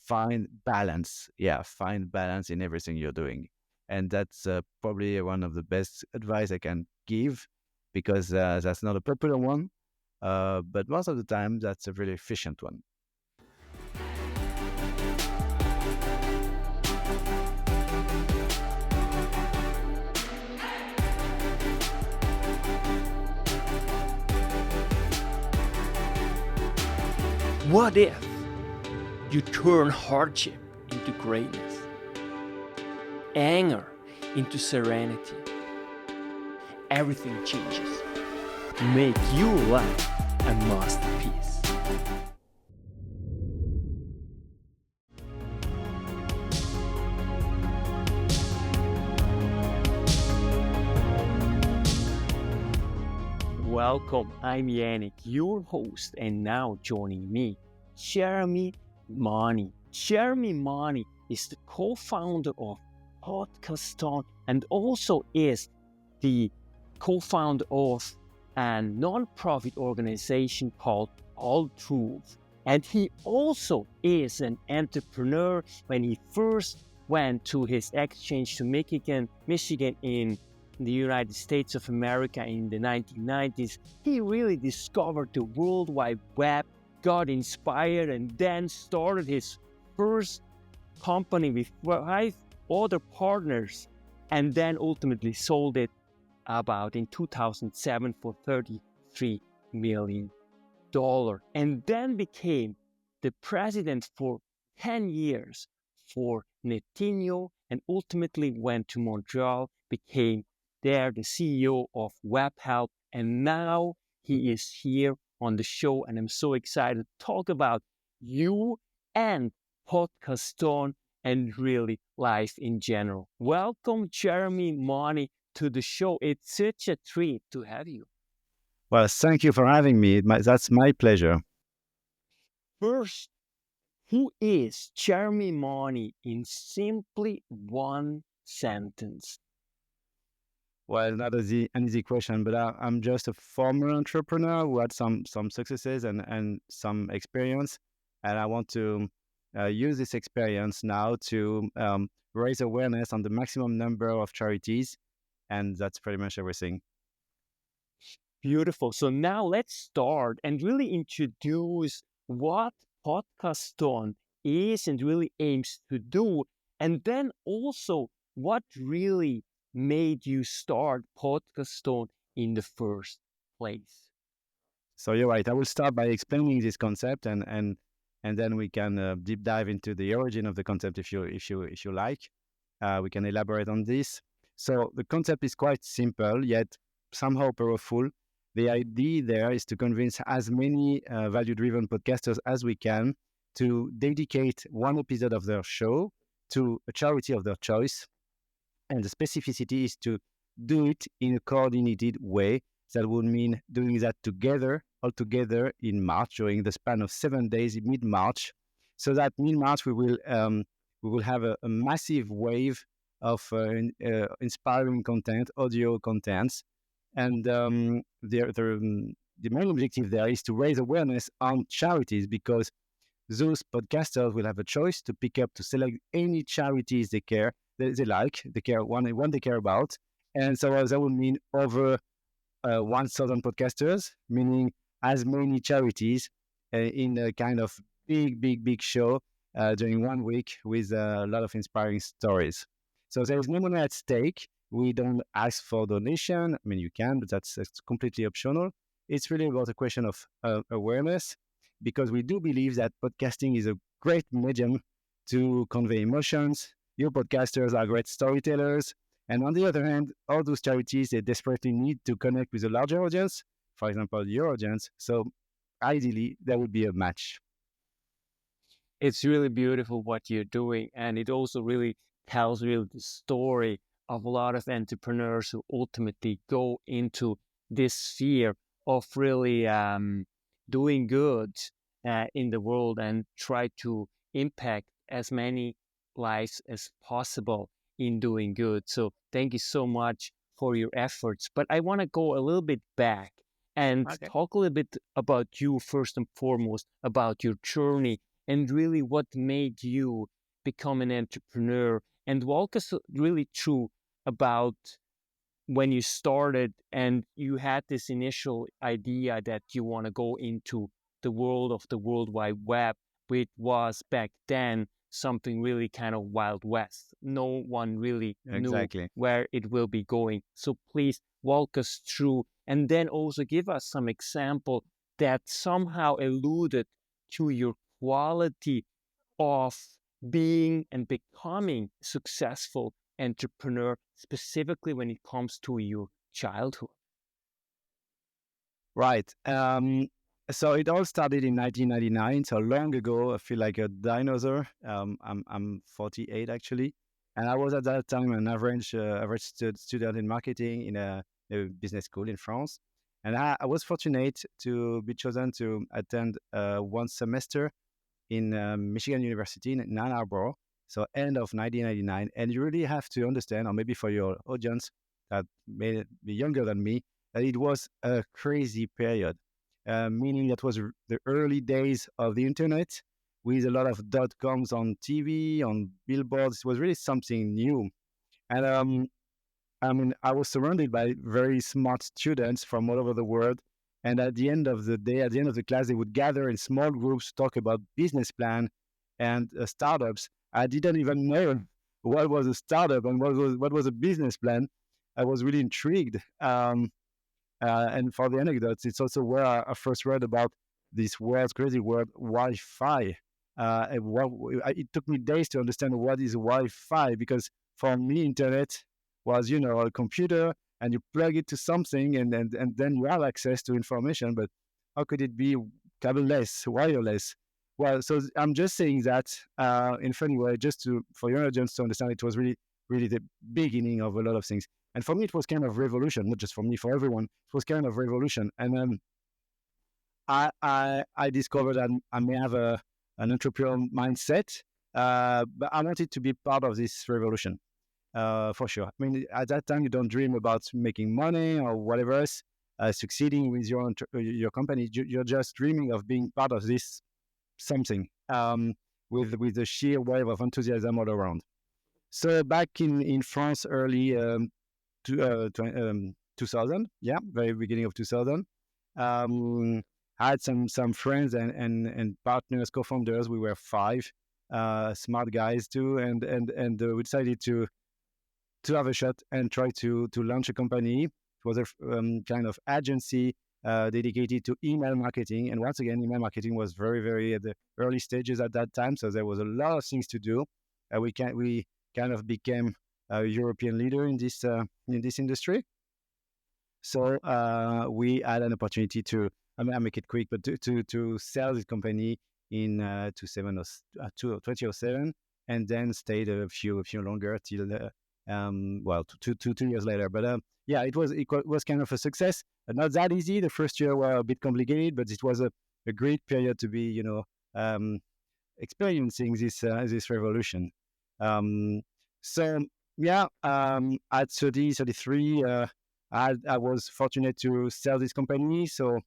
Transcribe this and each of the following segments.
find balance. Yeah, find balance in everything you're doing. And that's probably one of the best advice I can give, because that's not a popular one, but most of the time that's a really efficient one. What if you turn hardship into greatness, anger into serenity? Everything changes. Make your life a masterpiece. Welcome, I'm Yannick, your host, and now joining me, Jeremie Mani. Jeremie Mani is the co-founder of Podcasthon and also is the co-founder of a non-profit organization called All Truth. And he also is an entrepreneur. When he first went to his exchange to Michigan in the United States of America in the 1990s, he really discovered the World Wide Web, got inspired, and then started his first company with 5 other partners, and then ultimately sold it about in 2007 for $33 million, and then became the president for 10 years for Netinho, and ultimately went to Montreal, became there the CEO of WebHelp, and now he is here on the show, and I'm so excited to talk about you and Podcasthon and really life in general. Welcome, Jeremie Mani, to the show. It's such a treat to have you. Well, thank you for having me. That's my pleasure. First, who is Jeremie Mani in simply one sentence? Well, not an easy question, but I'm just a former entrepreneur who had some successes and some experience, and I want to use this experience now to raise awareness on the maximum number of charities, and that's pretty much everything. Beautiful. So now let's start and really introduce what Podcasthon is and really aims to do, and then also what really made you start Podcasthon in the first place. So you're right. I will start by explaining this concept, and then we can deep dive into the origin of the concept if you like. We can elaborate on this. So the concept is quite simple, yet somehow powerful. The idea there is to convince as many value-driven podcasters as we can to dedicate one episode of their show to a charity of their choice. And the specificity is to do it in a coordinated way. That would mean doing that all together in March, during the span of 7 days in mid-March. So that mid-March we will have a massive wave of inspiring content, audio contents. And the main objective there is to raise awareness on charities, because those podcasters will have a choice to select any charities they like, one they care about. And so that would mean over 1,000 podcasters, meaning as many charities in a kind of big show during 1 week with a lot of inspiring stories. So there is no money at stake. We don't ask for donation. I mean, you can, but that's completely optional. It's really about a question of awareness, because we do believe that podcasting is a great medium to convey emotions. Your podcasters are great storytellers. And on the other hand, all those charities, they desperately need to connect with a larger audience, for example, your audience. So ideally, there would be a match. It's really beautiful what you're doing, and it also really tells really the story of a lot of entrepreneurs who ultimately go into this sphere of really doing good in the world and try to impact as many lives as possible in doing good. So thank you so much for your efforts. But I want to go a little bit back and talk a little bit about you first and foremost, about your journey and really what made you become an entrepreneur, and walk us really through about when you started and you had this initial idea that you want to go into the world of the World Wide Web, which was back then something really kind of Wild West. No one really knew Exactly. where it will be going. So please walk us through, and then also give us some example that somehow alluded to your quality of being and becoming successful entrepreneur, specifically when it comes to your childhood. Right. So it all started in 1999, so long ago. I feel like a dinosaur. I'm 48 actually, and I was at that time an average student in marketing in a business school in France, and I was fortunate to be chosen to attend one semester in Michigan University in Ann Arbor. So end of 1999, and you really have to understand, or maybe for your audience that may be younger than me, that it was a crazy period, meaning that was the early days of the internet with a lot of dot coms on TV, on billboards. It was really something new. And I mean, I was surrounded by very smart students from all over the world. And at the end of the day, at the end of the class, they would gather in small groups, talk about business plan and startups. I didn't even know what was a startup and what was a business plan. I was really intrigued. And for the anecdotes, it's also where I first read about this word, crazy word, Wi-Fi. It took me days to understand what is Wi-Fi, because for me, internet was, a computer, and you plug it to something, and then you have access to information. But how could it be cableless, wireless? Well, so I'm just saying that in a funny way, just for your audience to understand, it was really, really the beginning of a lot of things. And for me, it was kind of revolution, not just for me, for everyone. It was kind of revolution. And I discovered that I may have an entrepreneurial mindset, but I wanted to be part of this revolution, for sure. I mean, at that time, you don't dream about making money or whatever else, succeeding with your company. You're just dreaming of being part of this something, with the sheer wave of enthusiasm all around. So back in France, early 2000, yeah, very beginning of 2000. I had some friends and partners, co-founders. We were five smart guys too, and we decided to have a shot and try to launch a company. It was a kind of agency dedicated to email marketing, and once again, email marketing was very, very at the early stages at that time. So there was a lot of things to do. We kind of became a European leader in this industry. So we had an opportunity to, I mean, I'll make it quick, but to sell this company in 2007, and then stayed a few longer till two years later. But yeah, it was kind of a success. Not that easy. The first year were a bit complicated, but it was a great period to be, experiencing this revolution. So yeah, at 30, 33, I was fortunate to sell this company. So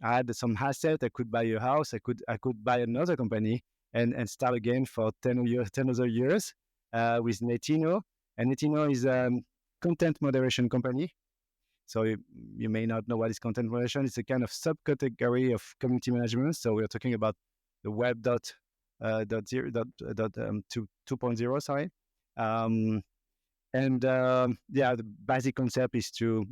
I had some asset. I could buy a house. I could buy another company and start again for 10 other years with Netino. And Netino is a content moderation company. So you may not know what is content moderation. It's a kind of subcategory of community management. So we're talking about the web dot 2.0, sorry. Yeah, the basic concept is to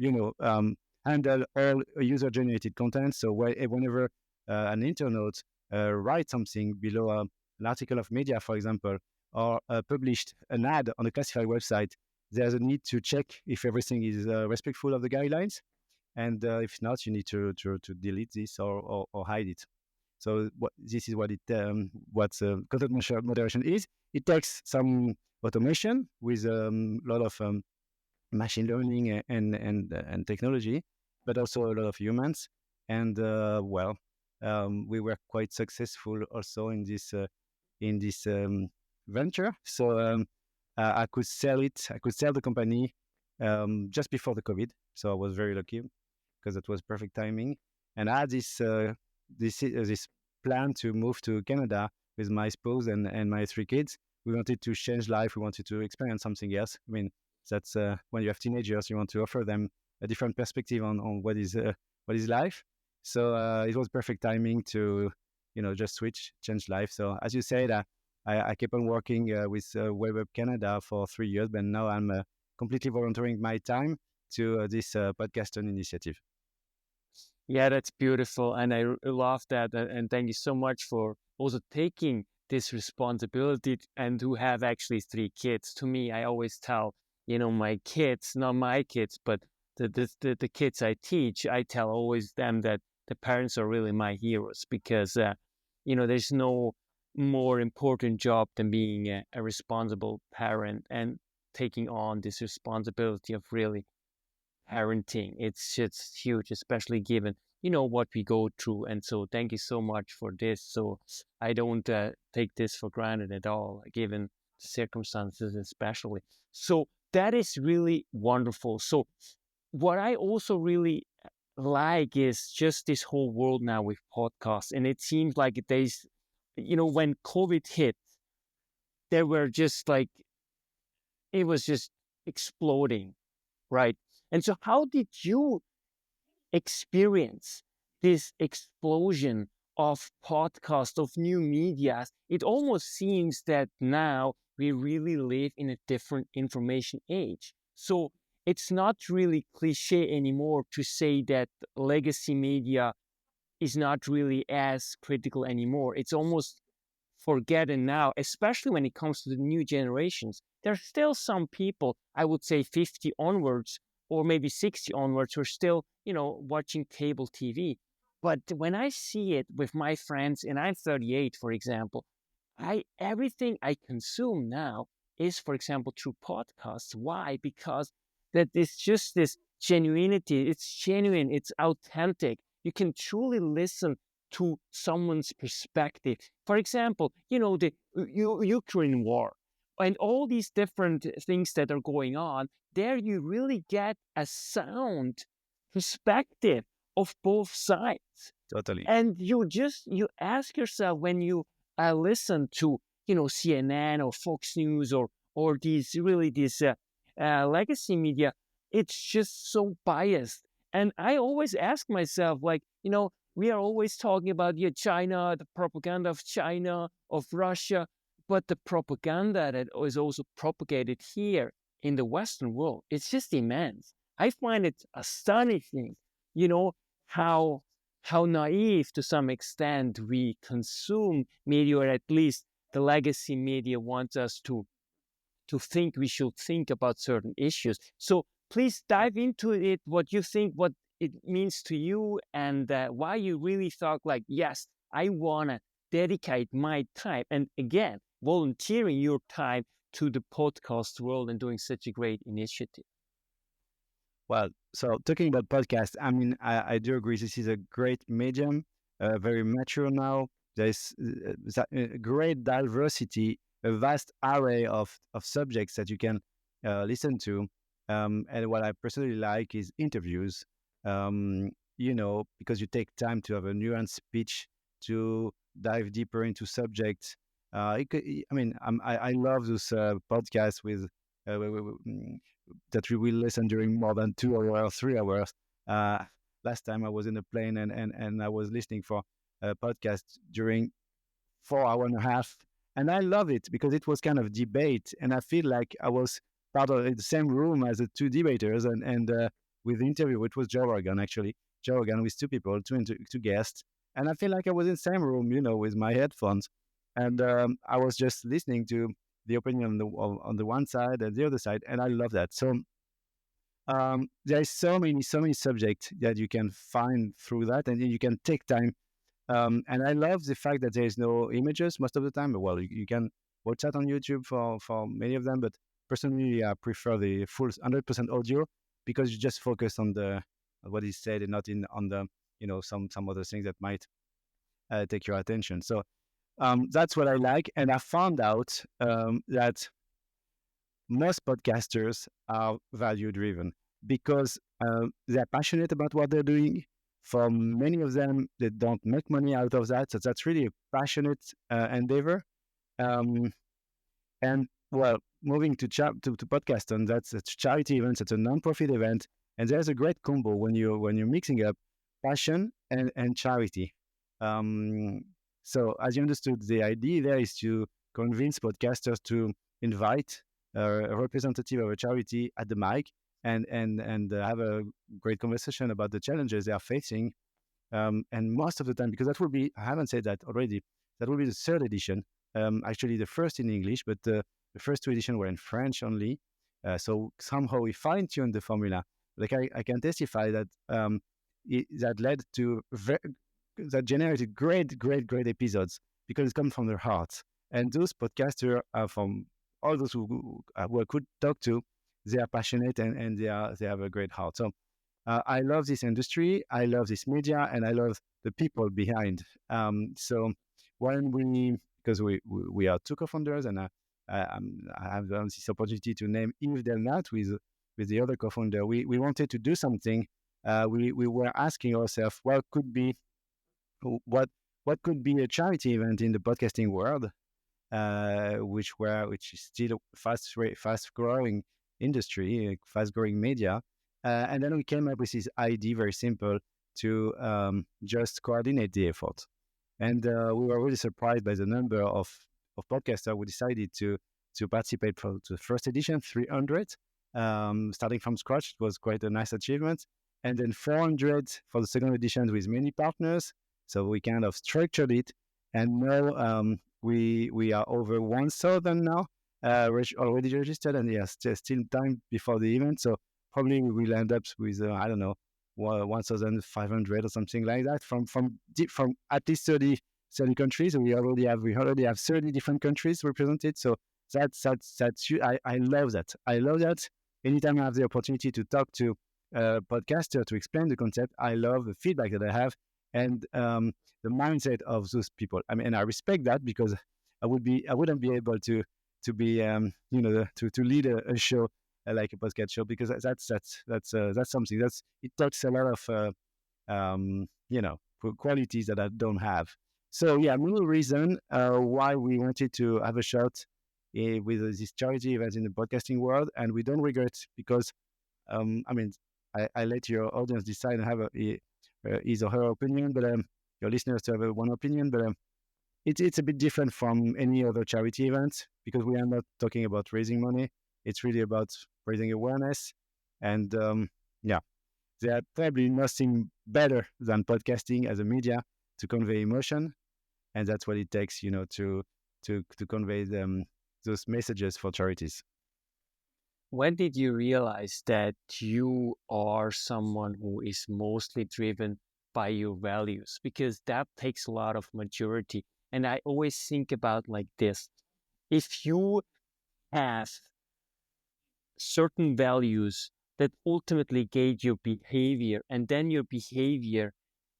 handle all user-generated content. So whenever an internaut writes something below an article of media, for example, or published an ad on a classified website, there's a need to check if everything is respectful of the guidelines, and if not, you need to delete this or hide it. So this is what content moderation is. It takes some automation with a lot of machine learning and technology, but also a lot of humans. And we were quite successful also in this venture. So I could sell it. I could sell the company just before the COVID. So I was very lucky because it was perfect timing. And I had this plan to move to Canada with my spouse and my 3 kids. We wanted to change life. We wanted to experience something else. I mean, that's when you have teenagers, you want to offer them a different perspective on what is life. So it was perfect timing to, just change life. So as you said, I kept on working with Web Canada for 3 years, but now I'm completely volunteering my time to this Podcasthon initiative. Yeah, that's beautiful. And I love that. And thank you so much for also taking this responsibility and to have actually 3 kids. To me, I always tell, my kids, not my kids, but the kids I teach, I tell always them that the parents are really my heroes because, there's no more important job than being a responsible parent and taking on this responsibility of really parenting. It's just huge, especially given what we go through. And so, thank you so much for this. So, I don't take this for granted at all, given the circumstances, especially. So, that is really wonderful. So, what I also really like is just this whole world now with podcasts, and it seems like there's, when COVID hit, there were just like it was just exploding, right? And so, how did you experience this explosion of podcasts, of new medias? It almost seems that now we really live in a different information age. So it's not really cliche anymore to say that legacy media is not really as critical anymore. It's almost forgotten now, especially when it comes to the new generations. There's still some people, I would say 50 onwards, or maybe 60 onwards, who are still, watching cable TV. But when I see it with my friends, and I'm 38, for example, everything I consume now is, for example, through podcasts. Why? Because that is just this genuinity. It's genuine. It's authentic. You can truly listen to someone's perspective. For example, the Ukraine war and all these different things that are going on. There, you really get a sound perspective of both sides. Totally. And you ask yourself when you listen to CNN or Fox News or these legacy media, it's just so biased. And I always ask myself, like, we are always talking about China, the propaganda of China, of Russia, but the propaganda that is also propagated here in the Western world, it's just immense. I find it astonishing, how naive to some extent we consume media, or at least the legacy media wants us to think we should think about certain issues. So please dive into it, what you think, what it means to you, and why you really thought like, yes, I want to dedicate my time, and again, volunteering your time to the podcast world and doing such a great initiative. Well, so talking about podcasts, I mean, I do agree. This is a great medium, very mature now. There's a great diversity, a vast array of subjects that you can listen to. And what I personally like is interviews, because you take time to have a nuanced speech, to dive deeper into subjects. I love those podcasts with that we will listen during more than 2 hours, 3 hours. Last time I was in a plane and I was listening for a podcast during 4 hours and a half. And I love it because it was kind of debate. And I feel like I was part of the same room as the two debaters and with the interview, it was Joe Rogan, actually. Joe Rogan with two people, two guests. And I feel like I was in the same room, with my headphones. And I was just listening to the opinion on the one side and the other side, and I love that. So there is so many subjects that you can find through that, and you can take time. And I love the fact that there is no images most of the time. Well, you can watch that on YouTube for many of them, but personally, I prefer the full 100% audio because you just focus on what is said and not on the some other things that might take your attention. So that's what I like. And I found out that most podcasters are value driven because they're passionate about what they're doing. For many of them, they don't make money out of that. So that's really a passionate endeavor. Um, and well, moving to Podcasthon, that's a charity event. It's a non-profit event, and there's a great combo when you're mixing up passion and charity. Um, so as you understood, the idea there is to convince podcasters to invite a representative of a charity at the mic and have a great conversation about the challenges they are facing. And most of the time, because that will be, I haven't said that already, that will be the third edition. Actually, the first in English, but the first two editions were in French only. So somehow we fine-tuned the formula. Like I can testify that that led to that generated great episodes because it comes from their hearts. And those podcasters are from all those who I could talk to. They are passionate and they have a great heart. So I love this industry, I love this media, and I love the people behind. So when because we are two co-founders, and I have this opportunity to name Yves Delnat with the other co-founder. We wanted to do something. We were asking ourselves what could be a charity event in the podcasting world, which is still a fast growing industry, fast growing media. And then we came up with this idea, very simple, to just coordinate the effort. And we were really surprised by the number of podcasters who decided to participate for the first edition, 300, starting from scratch. It was quite a nice achievement. And then 400 for the second edition with many partners. So we kind of structured it. And now we are over 1,000 now, already registered. And yes, still time before the event. So probably we will end up with, I don't know, 1,500 or something like that from at least 30 countries. We already have 30 different countries represented. So that's I love that. I love that. Anytime I have the opportunity to talk to a podcaster to explain the concept, I love the feedback that I have and the mindset of those people. I mean, and I respect that because I wouldn't be able to be to lead a show like a podcast show, because that's something it talks a lot of qualities that I don't have. So yeah, main reason why we wanted to have a shot with this charity event in the podcasting world, and we don't regret because I mean I let your audience decide and have his or her opinion, but your listeners to have one opinion, but it's a bit different from any other charity event because we are not talking about raising money. It's really about raising awareness. And yeah, there are probably nothing better than podcasting as a media to convey emotion. And that's what it takes, to convey those messages for charities. When did you realize that you are someone who is mostly driven by your values? Because that takes a lot of maturity. And I always think about like this. If you have certain values that ultimately guide your behavior, and then your behavior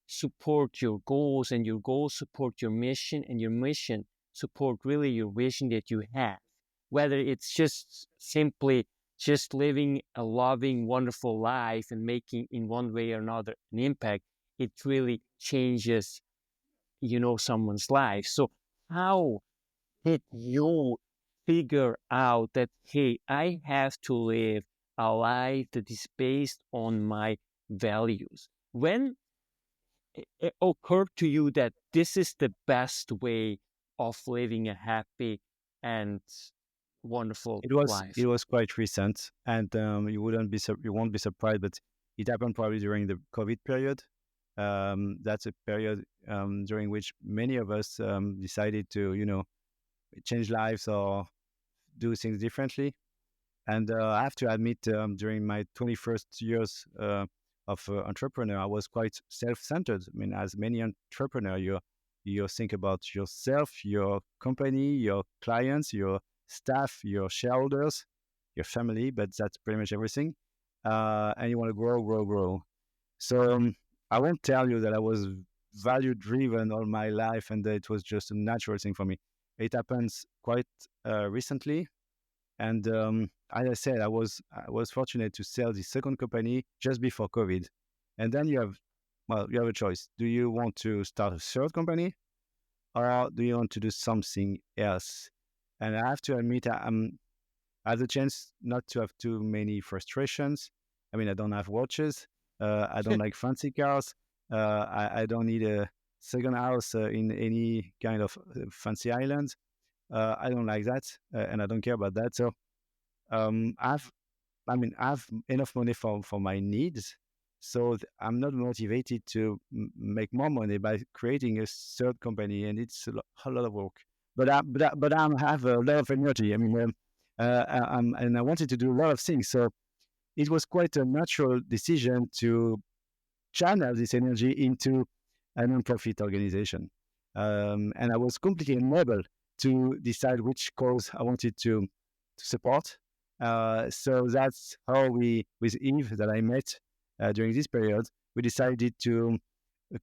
support your goals, and your goals support your mission, and your mission support really your vision that you have, whether it's just simply just living a loving, wonderful life and making in one way or another an impact, it really changes, someone's life. So how did you figure out that, hey, I have to live a life that is based on my values? When it occurred to you that this is the best way of living a happy and wonderful life? It was quite recent, and you won't be surprised, but it happened probably during the COVID period. That's a period during which many of us decided to change lives or do things differently. And I have to admit, during my 21st years of entrepreneur, I was quite self-centered. I mean, as many entrepreneurs, you think about yourself, your company, your clients, your staff, your shareholders, your family, but that's pretty much everything. And you want to grow. So I won't tell you that I was value-driven all my life and that it was just a natural thing for me. It happens quite recently. And as I said, I was fortunate to sell the second company just before COVID. And then you have well, you have a choice. Do you want to start a third company, or do you want to do something else? And I have to admit, I have the chance not to have too many frustrations. I mean, I don't have watches. I don't like fancy cars. I don't need a second house in any kind of fancy island. I don't like that, and I don't care about that. So I've I mean, I have enough money for my needs, so I'm not motivated to make more money by creating a third company, and it's a lot of work. But I have a lot of energy. I mean, and I wanted to do a lot of things, so it was quite a natural decision to channel this energy into a non-profit organization. And I was completely unable to decide which cause I wanted to support. So that's how with Eve that I met during this period, we decided to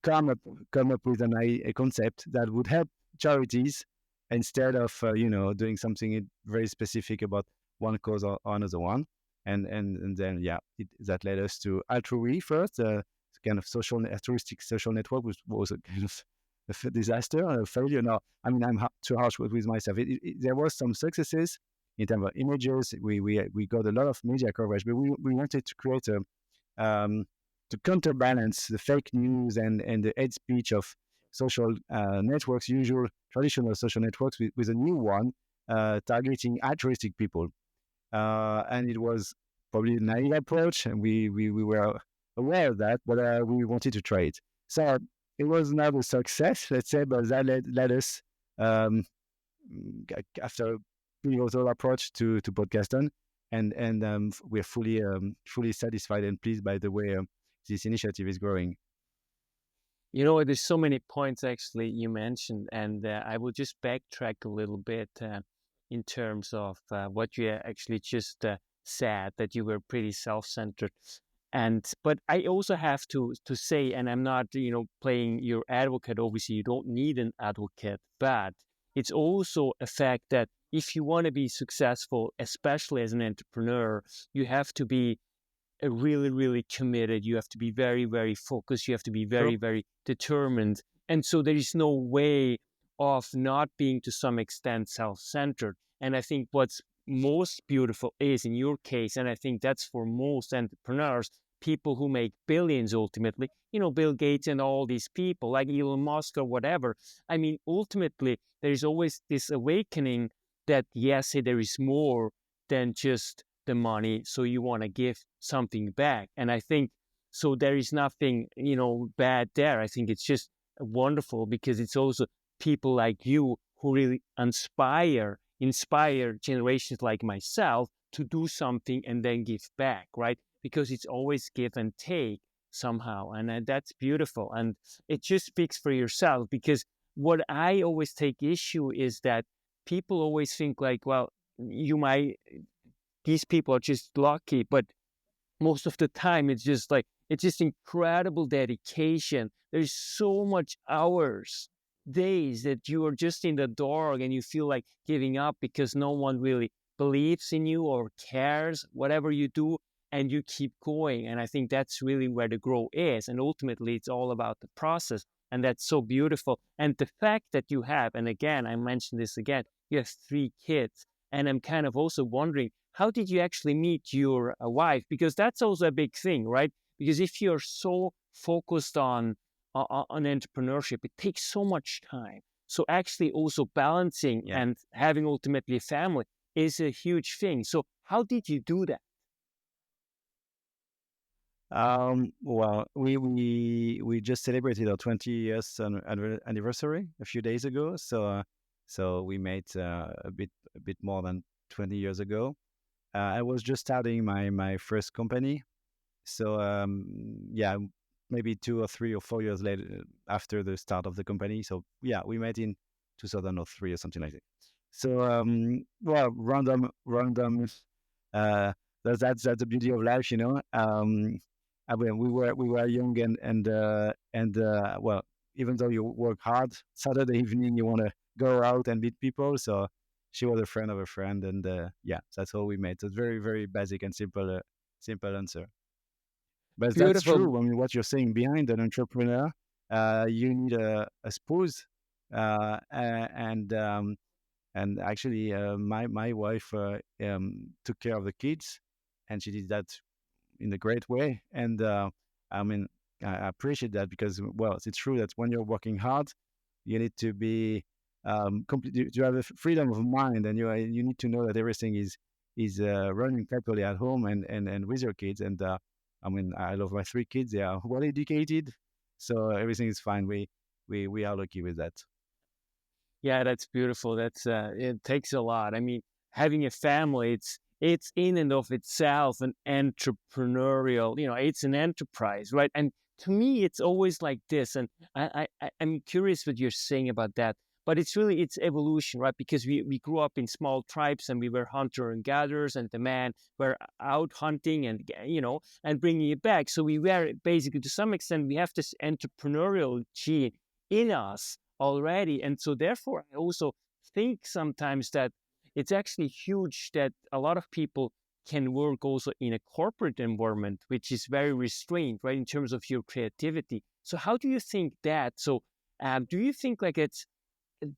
come up come up with a concept that would help charities instead of doing something very specific about one cause or another one. And then that led us to Altrui first, kind of altruistic social network, which was a kind of a disaster, a failure. No, I mean, I'm too harsh with myself. There was some successes in terms of images. We got a lot of media coverage, but we wanted to create a to counterbalance the fake news and the hate speech of social networks, usual traditional social networks, with a new one targeting altruistic people. And it was probably a naive approach, and we were aware of that, but we wanted to try it. So it was not a success, let's say, but that led us after a pivotal approach to Podcasthon, and we're fully satisfied and pleased by the way this initiative is growing. There's so many points actually you mentioned, and I will just backtrack a little bit in terms of what you actually just said, that you were pretty self-centered. But I also have to say, and I'm not playing your advocate. Obviously, you don't need an advocate, but it's also a fact that if you want to be successful, especially as an entrepreneur, you have to be really, really committed. You have to be very, very focused. You have to be very, very determined. And so there is no way of not being to some extent self-centered. And I think what's most beautiful is in your case, and I think that's for most entrepreneurs, people who make billions ultimately, Bill Gates and all these people like Elon Musk or whatever. I mean, ultimately, there's always this awakening that, yes, there is more than just the money, so you want to give something back. And I think so there is nothing bad there. I think it's just wonderful, because it's also people like you who really inspire generations like myself to do something and then give back, right? Because it's always give and take somehow, and that's beautiful. And it just speaks for yourself, because what I always take issue is that people always think like, well, these people are just lucky, but most of the time it's just incredible dedication. There's so much hours, days that you are just in the dark and you feel like giving up because no one really believes in you or cares whatever you do, and you keep going. And I think that's really where the growth is, and ultimately it's all about the process, and that's so beautiful. And the fact that you have, and again I mentioned this again, you have 3 kids, and I'm kind of also wondering, how did you actually meet your wife? Because that's also a big thing, right? Because if you're so focused on entrepreneurship, it takes so much time. So actually also balancing and having ultimately a family is a huge thing. So how did you do that? Well, we just celebrated our 20 years anniversary a few days ago. So we made a bit more than 20 years ago. I was just starting my first company. So maybe 2 or 3 or 4 years later after the start of the company. So we met in 2003 or something like that. So random. That's the beauty of life, I mean, we were young and well, even though you work hard, Saturday evening you want to go out and meet people. So she was a friend of a friend, and that's how we met. It's very, very basic and simple answer. But that's Beautiful. true. I mean, what you're saying behind an entrepreneur, you need a spouse, and actually, my wife took care of the kids, and she did that in a great way. And I mean, I appreciate that because, well, it's true that when you're working hard, you need to be complete. You have a freedom of mind, and you need to know that everything is running properly at home and with your kids. And I mean, I love my three kids; they are well educated, so everything is fine. We are lucky with that. Yeah, that's beautiful. That's it takes a lot. I mean, having a family, it's in and of itself an entrepreneurial, it's an enterprise, right? And to me, it's always like this. And I'm curious what you're saying about that. But it's evolution, right? Because we grew up in small tribes and we were hunter and gatherers, and the men were out hunting and and bringing it back. So we were basically, to some extent, we have this entrepreneurial gene in us already. And so therefore, I also think sometimes that it's actually huge that a lot of people can work also in a corporate environment, which is very restrained, right, in terms of your creativity. So how do you think that? So do you think like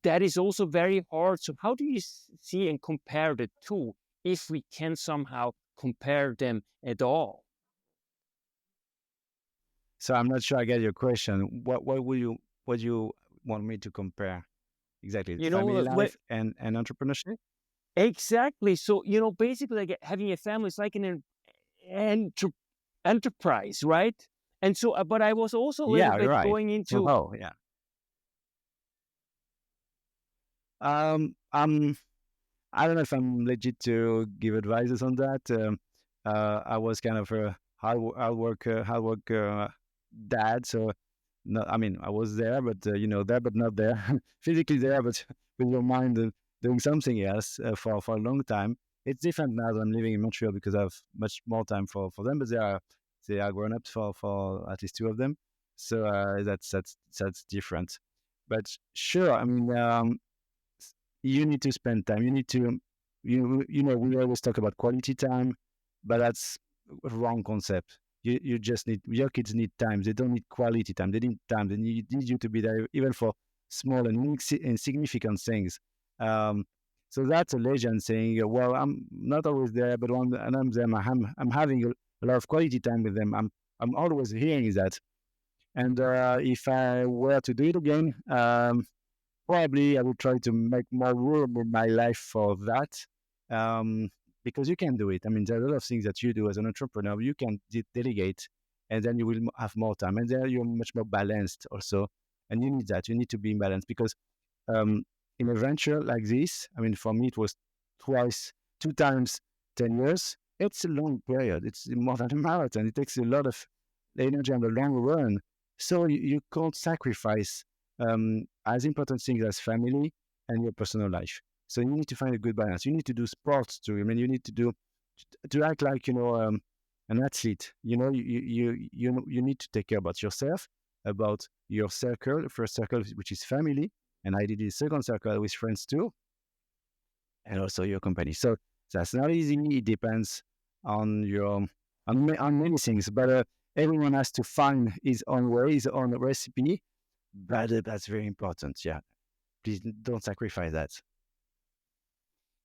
that is also very hard? So how do you see and compare the two, if we can somehow compare them at all? So I'm not sure I get your question. What do you want me to compare exactly? You know, Family what life and entrepreneurship? exactly. So, basically like having a family is like an enter- enterprise, right? And so, but I was also a little Yeah, you're bit right. going into, Oh, yeah. I'm I don't know if I'm legit to give advices on that. I was kind of a hard work dad. So, no, I mean, I was there, but there, but not there. Physically there, but with your mind doing something else for a long time. It's different now that I'm living in Montreal because I have much more time for them. But they are grown ups for at least two of them. So that's different. But sure, I mean, you need to spend time. You need to, we always talk about quality time, but that's a wrong concept. You just need, your kids need time. They don't need quality time. They need time. They need you to be there even for small and insignificant things. Um, so that's a legend saying, well, I'm not always there, but when and I'm there, I'm having a lot of quality time with them. I'm always hearing that. And if I were to do it again, probably I will try to make more room in my life for that, um, because you can do it. I mean, there are a lot of things that you do as an entrepreneur. You can delegate, and then you will have more time, and then you're much more balanced also. And you need that. You need to be balanced because um, in a venture like this, I mean, for me, it was two times 10 years. It's a long period. It's more than a marathon. It takes a lot of energy on the long run. So you can't sacrifice as important things as family and your personal life. So you need to find a good balance. You need to do sports too. I mean, you need to act like an athlete. You need to take care about yourself, about your circle, first circle which is family, and I did the second circle with friends too, and also your company. So that's not easy. It depends on your on many things, but everyone has to find his own way, his own recipe. But that's very important. Yeah, please don't sacrifice that.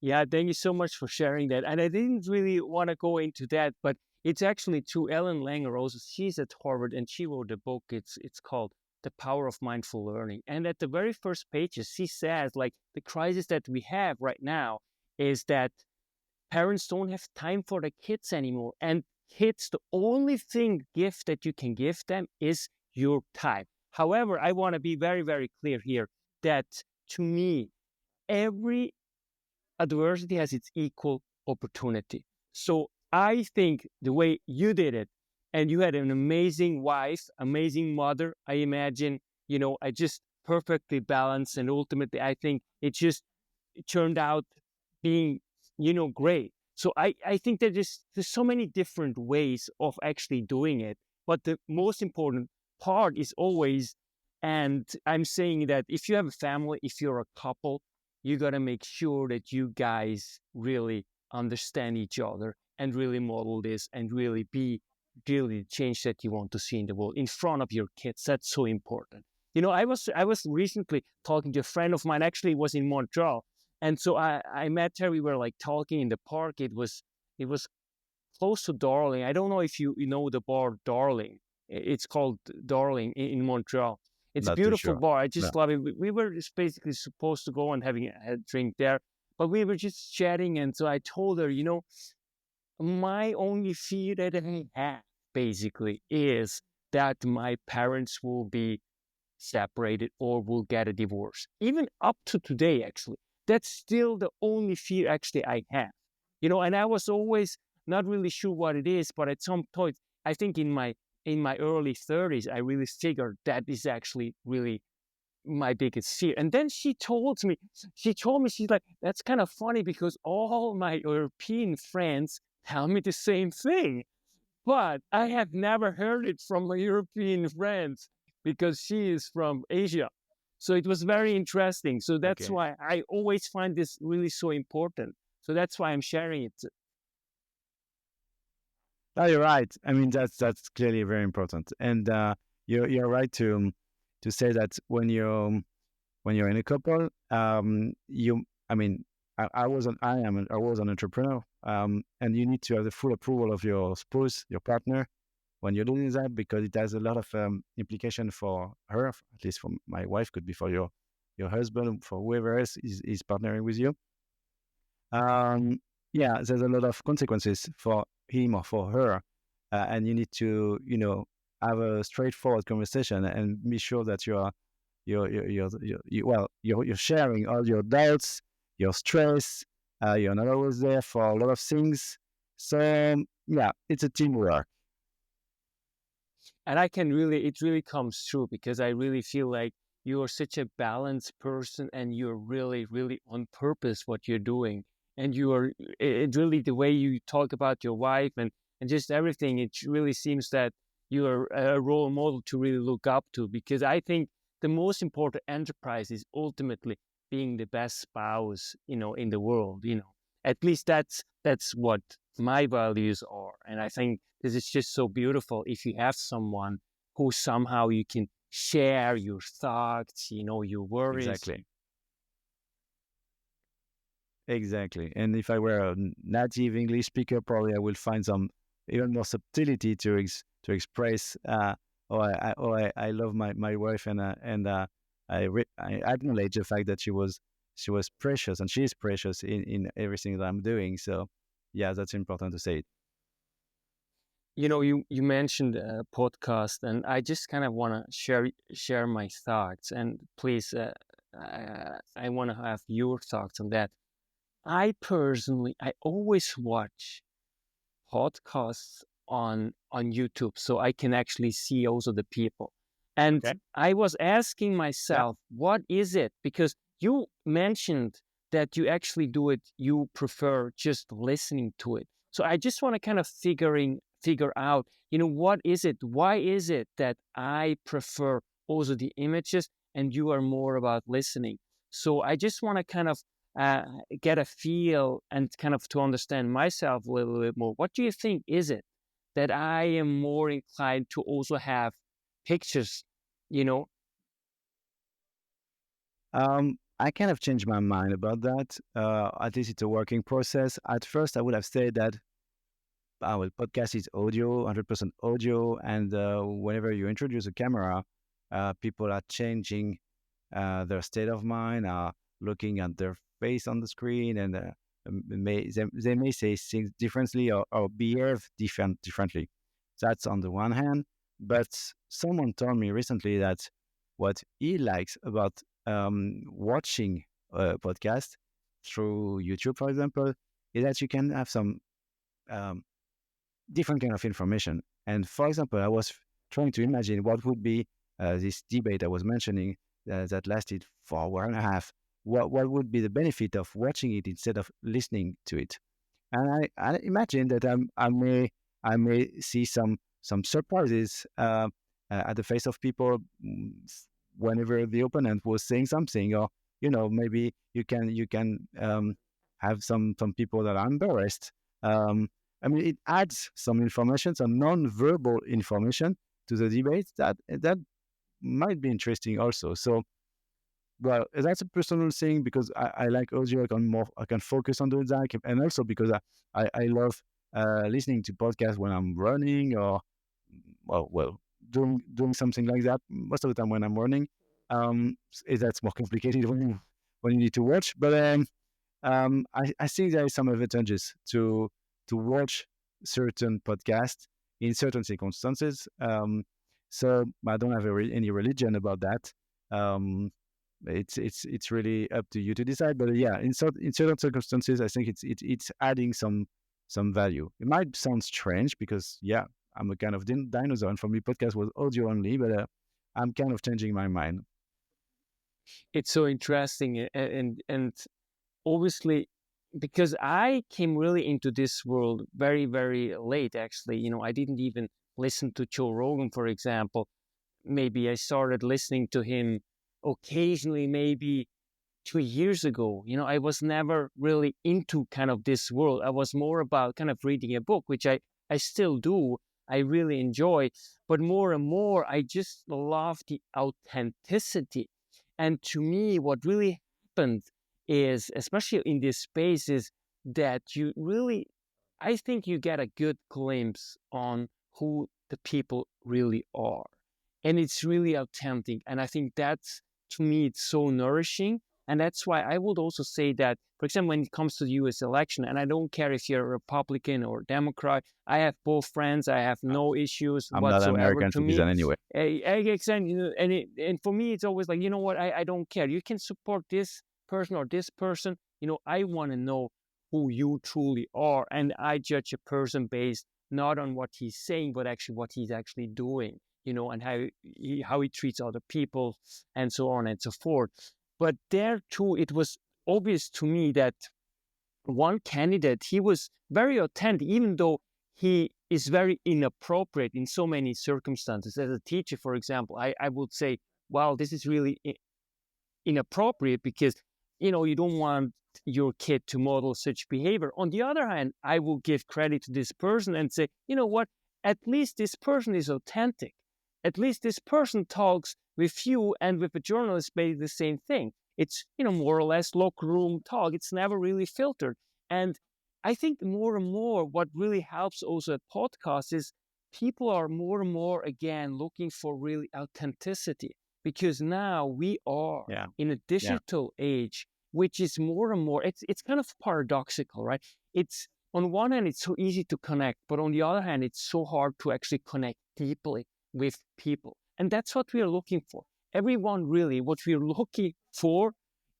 yeah, thank you so much for sharing that. And I didn't really want to go into that, but it's actually to Ellen Langer also. She's at Harvard and she wrote a book. It's called The Power of Mindful Learning. And at the very first pages, she says like the crisis that we have right now is that parents don't have time for the kids anymore. And kids, the only gift that you can give them is your time. However, I want to be very, very clear here that to me, every adversity has its equal opportunity. So I think the way you did it, and you had an amazing wife, amazing mother, I imagine, I just perfectly balanced. And ultimately, I think it turned out being, great. So I think that there's so many different ways of actually doing it. But the most important part is always, and I'm saying that if you have a family, if you're a couple, you got to make sure that you guys really understand each other and really model this and really be really the change that you want to see in the world in front of your kids. That's so important. You know, I was recently talking to a friend of mine. Actually, it was in Montreal, and so I met her. We were like talking in the park. It was close to Darling. I don't know if you know the bar Darling. It's called Darling in Montreal. It's a Not too beautiful sure. bar. I No. just love it. We were just basically supposed to go and having a drink there, but we were just chatting. And so I told her, my only fear that I have basically is that my parents will be separated or will get a divorce. Even up to today, actually, that's still the only fear actually I have. And I was always not really sure what it is, but at some point, I think in my early 30s, I really figured that is actually really my biggest fear. And then she's like, that's kind of funny because all my European friends tell me the same thing. But I have never heard it from my European friends because she is from Asia. So it was very interesting. So that's Okay. why I always find this really so important. So that's why I'm sharing it. No, you're right. I mean, that's clearly very important, and you're right to say that when you're in a couple, I mean, I was an entrepreneur, and you need to have the full approval of your spouse, your partner, when you're doing that, because it has a lot of implication for her, at least for my wife, could be for your husband, for whoever else is partnering with you. Um, yeah, there's a lot of consequences for him or for her, and you need to, have a straightforward conversation and be sure that you're sharing all your doubts, your stress. You're not always there for a lot of things. So yeah, it's a teamwork. And it really comes true because I really feel like you are such a balanced person and you're really, really on purpose what you're doing. And it really, the way you talk about your wife and just everything, it really seems that you are a role model to really look up to because I think the most important enterprise is ultimately being the best spouse, in the world, At least that's what my values are. And I think this is just so beautiful if you have someone who somehow you can share your thoughts, your worries. Exactly. Exactly. And if I were a native English speaker, probably I will find some even more subtlety to express. I love my wife, and I acknowledge the fact that she was precious, and she is precious in everything that I'm doing. So yeah, that's important to say it. You mentioned a podcast, and I just kind of want to share my thoughts. And please, I want to have your thoughts on that. I always watch podcasts on YouTube so I can actually see also the people. And Okay. I was asking Yeah. myself, what is it? Because you mentioned that you actually do it, you prefer just listening to it. So I just want to kind of figure out, what is it? Why is it that I prefer also the images and you are more about listening? So I just want to kind of uh, get a feel and kind of to understand myself a little bit more. What do you think is it that I am more inclined to also have pictures, you know? I kind of changed my mind about that. At least it's a working process. At first, I would have said that our podcast is audio, 100% audio, and whenever you introduce a camera, people are changing their state of mind, are looking at their face on the screen, and they may say things differently or behave differently. That's on the one hand. But someone told me recently that what he likes about watching a podcast through YouTube, for example, is that you can have some um, different kind of information. And for example, I was trying to imagine what would be this debate I was mentioning that lasted for 1.5 hours. What would be the benefit of watching it instead of listening to it? And I imagine that I may see some surprises at the face of people whenever the opponent was saying something, or maybe you can have some people that are embarrassed. I mean, it adds some information, some non-verbal information to the debate that might be interesting also. So, well, that's a personal thing because I like audio. I can focus on doing that, and also because I love listening to podcasts when I'm running or doing something like that. Most of the time when I'm running, that's more complicated when you need to watch. But I think there is some advantages to watch certain podcasts in certain circumstances. So I don't have any religion about that. It's really up to you to decide. But yeah, in certain circumstances, I think it's adding some value. It might sound strange because yeah, I'm a kind of dinosaur, and for me, podcast was audio only. But I'm kind of changing my mind. It's so interesting, and obviously, because I came really into this world very, very late, actually. I didn't even listen to Joe Rogan, for example. Maybe I started listening to him occasionally, maybe 2 years ago. I was never really into kind of this world. I was more about kind of reading a book, which I still do. I really enjoy. But more and more, I just love the authenticity. And to me, what really happened is, especially in this space, is that you really, I think you get a good glimpse on who the people really are. And it's really authentic. And I think that's, to me, it's so nourishing. And that's why I would also say that, for example, when it comes to the US election, and I don't care if you're a Republican or Democrat, I have both friends, I have no issues I'm not an whatsoever. American To me, citizen anyway. and for me, it's always like, you know what, I don't care. You can support this person or this person. I want to know who you truly are. And I judge a person based not on what he's saying, but actually what he's actually doing, and how he treats other people and so on and so forth. But there too, it was obvious to me that one candidate, he was very authentic, even though he is very inappropriate in so many circumstances. As a teacher, for example, I would say, wow, this is really inappropriate because, you don't want your kid to model such behavior. On the other hand, I will give credit to this person and say, you know what, at least this person is authentic. At least this person talks with you and with a journalist basically the same thing. It's, more or less locker room talk. It's never really filtered. And I think more and more what really helps also at podcasts is people are more and more, again, looking for really authenticity, because now we are in a digital age, which is more and more, it's kind of paradoxical, right? It's, on one hand, it's so easy to connect, but on the other hand, it's so hard to actually connect deeply with people. And that's what we are looking for. Everyone, really, what we're looking for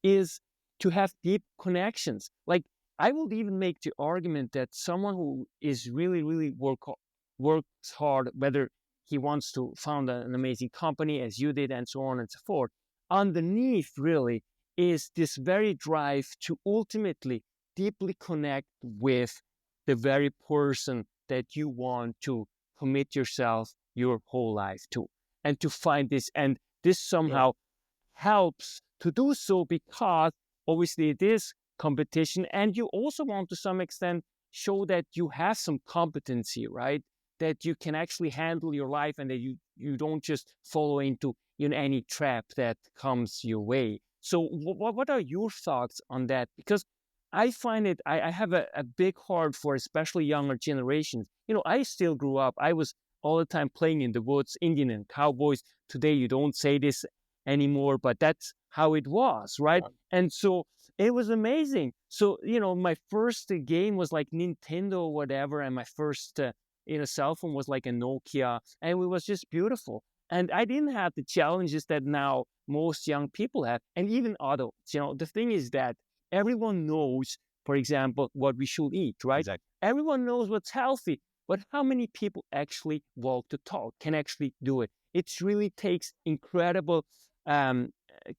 is to have deep connections. Like, I would even make the argument that someone who is really, really works hard, whether he wants to found an amazing company as you did and so on and so forth, underneath really is this very drive to ultimately deeply connect with the very person that you want to commit yourself your whole life to, and to find this. And this somehow helps to do so, because obviously it is competition, and you also want to some extent show that you have some competency, right? That you can actually handle your life, and that you don't just follow into any trap that comes your way. So what are your thoughts on that? Because I find it, I have a big heart for especially younger generations. I still grew up, I was all the time playing in the woods, Indian and cowboys. Today you don't say this anymore, but that's how it was, right? And so it was amazing. So, my first game was like Nintendo or whatever, and my first cell phone was like a Nokia, and it was just beautiful. And I didn't have the challenges that now most young people have, and even adults. The thing is that everyone knows, for example, what we should eat, right? Exactly. Everyone knows what's healthy, but how many people actually walk the talk, can actually do it? It really takes incredible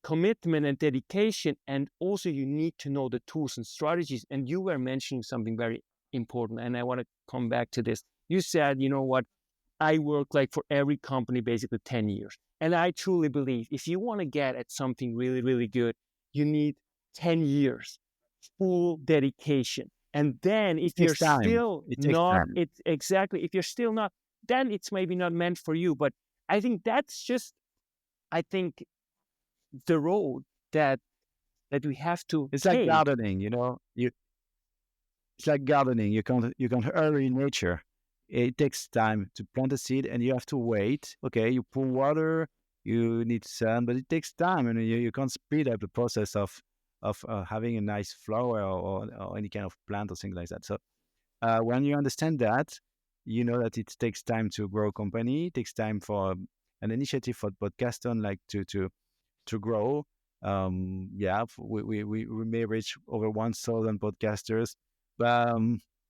commitment and dedication, and also you need to know the tools and strategies. And you were mentioning something very important, and I want to come back to this. You said, you know what, I work like for every company basically 10 years. And I truly believe if you want to get at something really, really good, you need 10 years, full dedication. And then It if you're takes time. still It takes not, time. it's exactly, if you're still not, then it's maybe not meant for you. But I think that's just, I think, the road that we have to It's like take. gardening, you know. It's like gardening. You can't hurry nature. It takes time to plant a seed, and you have to wait. Okay, you pour water, you need sun, but it takes time, and you can't speed up the process of having a nice flower or any kind of plant or things like that. So when you understand that, you know that it takes time to grow a company. It takes time for an initiative for Podcasthon, like to grow. Yeah, we may reach over 1,000 podcasters. But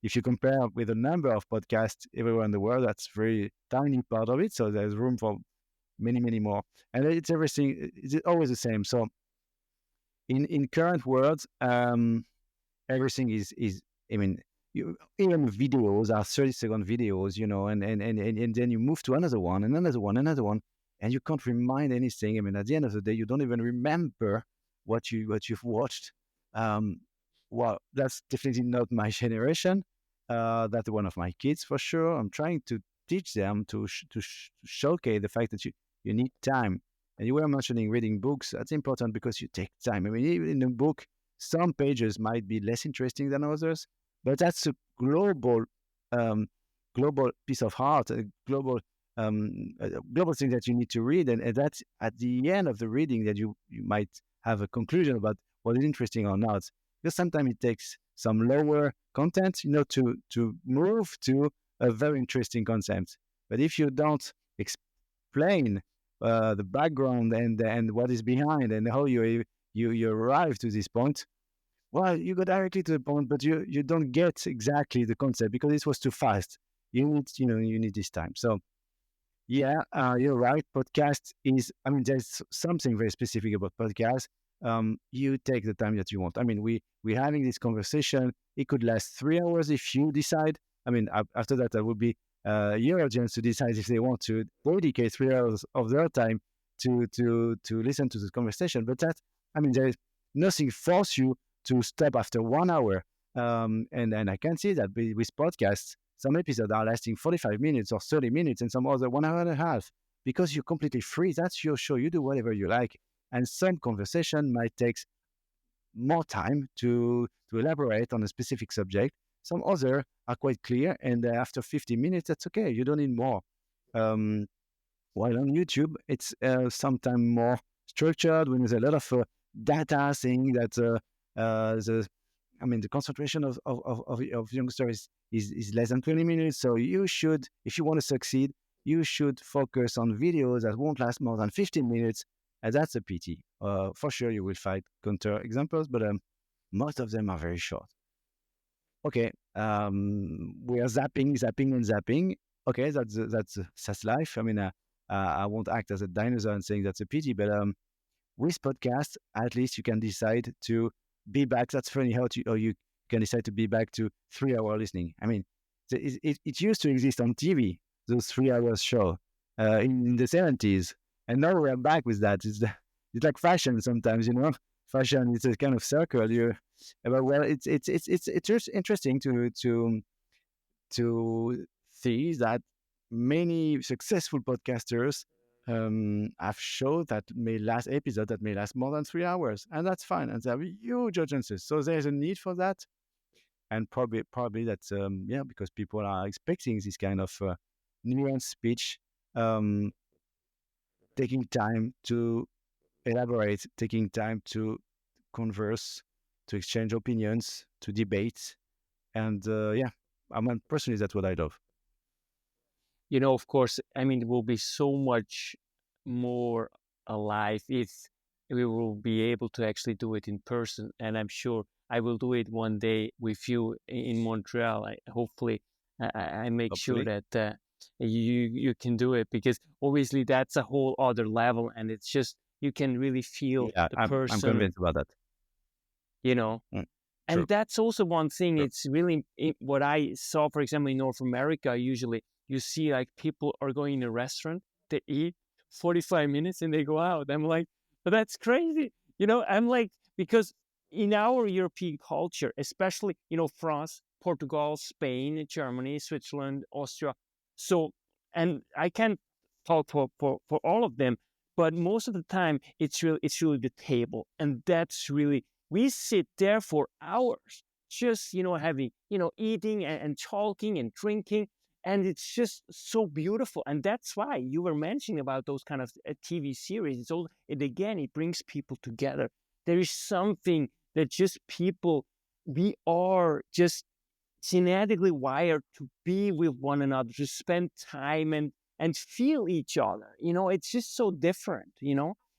if you compare with the number of podcasts everywhere in the world, that's very tiny part of it. So there's room for many, many more. And it's everything. It's always the same. So in current world, everything is. I mean, even videos are 30-second videos, you know, and then you move to another one, and another one, and you can't remind anything. I mean, at the end of the day, you don't even remember what you've watched. Um, well, that's definitely not my generation. That's one of my kids for sure. I'm trying to teach them to showcase the fact that you need time. And you were mentioning reading books. That's important because you take time. I mean, even in a book, some pages might be less interesting than others, but that's a um, global piece of art, a global thing that you need to read, and that's at the end of the reading that you might have a conclusion about what is interesting or not. Because sometimes it takes some lower content, you know, to move to a very interesting concept. But if you don't explain the background and what is behind and how you arrive to this point, well, you go directly to the point, but you don't get exactly the concept because it was too fast. You need this time. So yeah, you're right. Podcast is, I mean, there's something very specific about podcast. You take the time that you want. I mean, we're having this conversation. It could last 3 hours if you decide. I mean, after that, that would be your audience to decide if they want to dedicate 3 hours of their time to listen to this conversation. But that, I mean, there is nothing force you to stop after 1 hour. And I can see that with podcasts, some episodes are lasting 45 minutes or 30 minutes, and some other 1 hour and a half because you're completely free. That's your show. You do whatever you like. And some conversation might take more time to elaborate on a specific subject. Some other are quite clear, and after 50 minutes, that's okay. You don't need more. Um, while on YouTube, it's sometimes more structured when there's a lot of data saying that the concentration of youngsters is less than 20 minutes. So you should, if you want to succeed, you should focus on videos that won't last more than 15 minutes. And that's a pity. For sure, you will find counter examples, but most of them are very short. Okay, we are zapping, and zapping. Okay, that's life. I mean, I won't act as a dinosaur and saying that's a pity, but with podcast, at least you can decide to be back. That's funny how you can decide to be back to 3 hour listening. I mean, it used to exist on TV, those 3 hours show in the 70s. And now we're back with that. It's like fashion sometimes, you know. Fashion is a kind of circle. Well, it's just interesting to see that many successful podcasters have shows that may last episode that may last more than 3 hours, and that's fine. And they have huge audiences, so there's a need for that, and probably that's yeah, because people are expecting this kind of nuanced speech, um, taking time to elaborate, taking time to converse, to exchange opinions, to debate, and yeah, I mean, personally, that's what I love. Of course, I mean, it will be so much more alive if we will be able to actually do it in person. And I'm sure I will do it one day with you in Montreal. Hopefully, I make sure Hopefully, that you can do it, because obviously that's a whole other level, and it's just you can really feel yeah, the I'm person, convinced about that. you know. Mm, And true, that's also one thing. true. It's really what I saw, for example, in North America. Usually, you see like people are going in a restaurant, they eat 45 minutes and they go out. I'm like, but that's crazy. I'm like, because in our European culture, especially, France, Portugal, Spain, Germany, Switzerland, Austria. So, and I can't talk for all of them, but most of the time it's really the table. And that's really, we sit there for hours, just, having, eating and talking and drinking. And it's just so beautiful. And that's why you were mentioning about those kind of TV series. It brings people together. There is something that just people, we are just genetically wired to be with one another, to spend time and feel each other. It's just so different,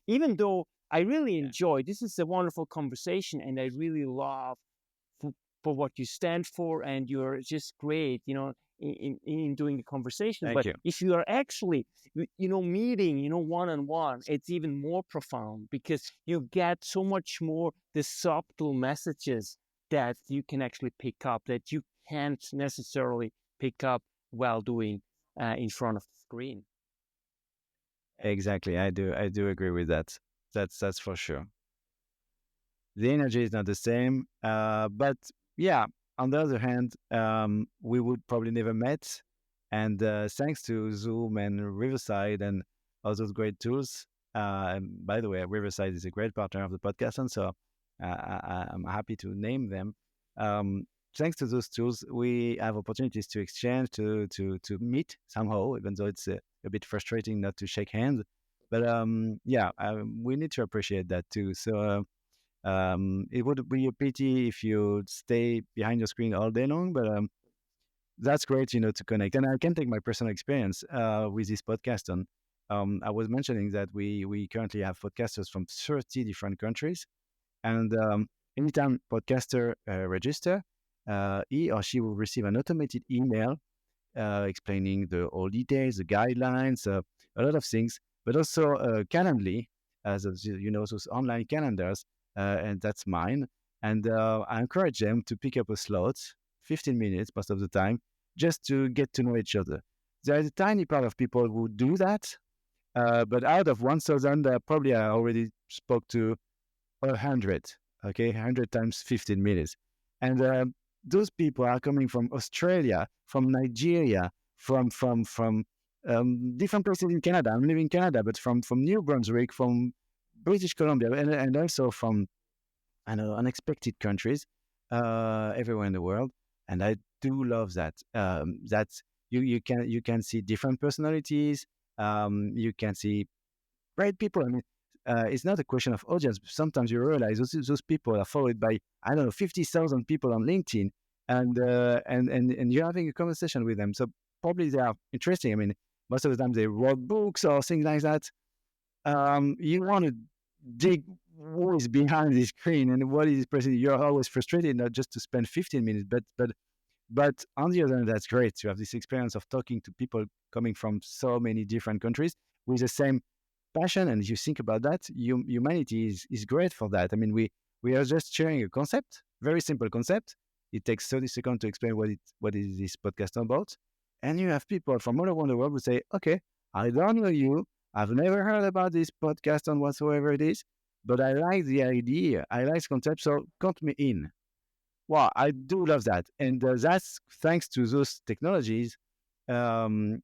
even though I really enjoy, this is a wonderful conversation, and I really love for, for what you stand for, and you're just great, in doing the conversation. Thank But you. if you are actually, meeting, one-on-one, it's even more profound, because you get so much more the subtle messages that you can actually pick up, that you can't necessarily pick up while doing in front of the screen. Exactly. I do agree with that. That's for sure. The energy is not the same. But yeah, on the other hand, we would probably never met. And thanks to Zoom and Riverside and all those great tools. And by the way, Riverside is a great partner of the podcast, and so I'm happy to name them. Thanks to those tools, we have opportunities to exchange, to meet somehow, even though it's a bit frustrating not to shake hands. But yeah, we need to appreciate that too. So it would be a pity if you stay behind your screen all day long, but that's great, to connect. And I can take my personal experience with this podcast. And I was mentioning that we currently have podcasters from 30 different countries, and anytime podcaster register, he or she will receive an automated email explaining the all details, the guidelines, a lot of things, but also Calendly, as those online calendars, and that's mine. And I encourage them to pick up a slot, 15 minutes most of the time, just to get to know each other. There's a tiny part of people who do that, but out of 1,000, probably I already spoke to 100, okay, 100 times 15 minutes. And those people are coming from Australia, from Nigeria, from different places in Canada. I'm living in Canada, but from New Brunswick, from British Columbia, and also from, I know, unexpected countries everywhere in the world. And I do love that. That's you can see different personalities. You can see great people. I mean, it's not a question of audience. Sometimes you realize those people are followed by, I don't know, 50,000 people on LinkedIn, and you're having a conversation with them. So probably they are interesting. I mean, most of the time they wrote books or things like that. You want to dig who is behind the screen and what is present. You're always frustrated not just to spend 15 minutes, but on the other hand, that's great to have this experience of talking to people coming from so many different countries with the same passion. And if you think about that, humanity is great for that. I mean, we are just sharing a concept, very simple concept. It takes 30 seconds to explain what is this podcast about. And you have people from all around the world who say, okay, I don't know you. I've never heard about this podcast on whatsoever it is, but I like the idea. I like the concept, so count me in. Wow, I do love that. And that's thanks to those technologies. Um,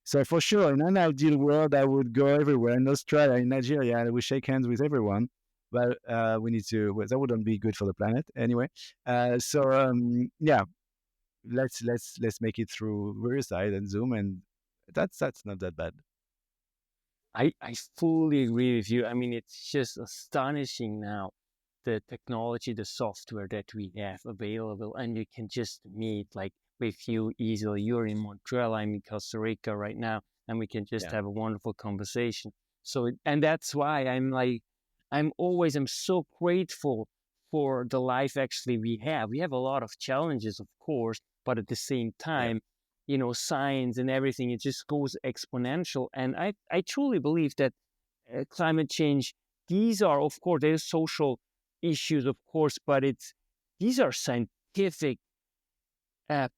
so for sure, in an ideal world, I would go everywhere in Australia, in Nigeria, and we shake hands with everyone. But we need to. Well, that wouldn't be good for the planet anyway. Yeah, let's make it through Riverside and Zoom, and that's not that bad. I fully agree with you. I mean, it's just astonishing now, the technology, the software that we have available, and you can just meet like with you easily. You're in Montreal, I'm in Costa Rica right now, and we can just Yeah, have a wonderful conversation. So, and that's why I'm so grateful for the life actually we have. We have a lot of challenges, of course, but at the same yeah, time, science and everything, it just goes exponential. And I truly believe that climate change, these are, of course, there's social issues, of course, but these are scientific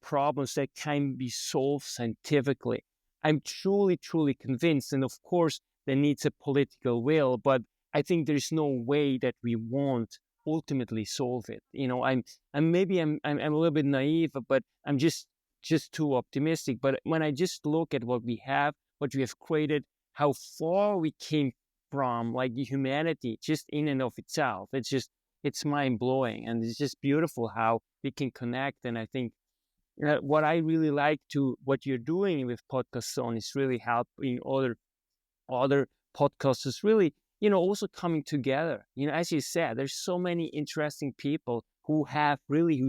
problems that can be solved scientifically. I'm truly, truly convinced. And of course, there needs a political will, but I think there's no way that we won't ultimately solve it. I'm a little bit naive, but I'm just too optimistic. But when I just look at what we have created, how far we came from, like humanity, just in and of itself, it's mind blowing, and it's just beautiful how we can connect. And I think what I really like to what you're doing with Podcasthon is really helping other podcasters really, also coming together. As you said, there's so many interesting people who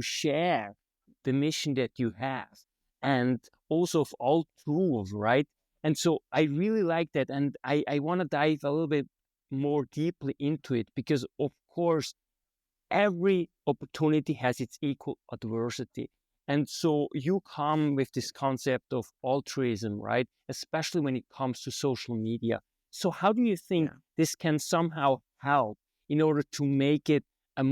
share the mission that you have, and also of all tools, right? And so I really like that, and I want to dive a little bit more deeply into it, because of course every opportunity has its equal adversity. And so you come with this concept of altruism, right? Especially when it comes to social media. So how do you think this can somehow help in order to make it a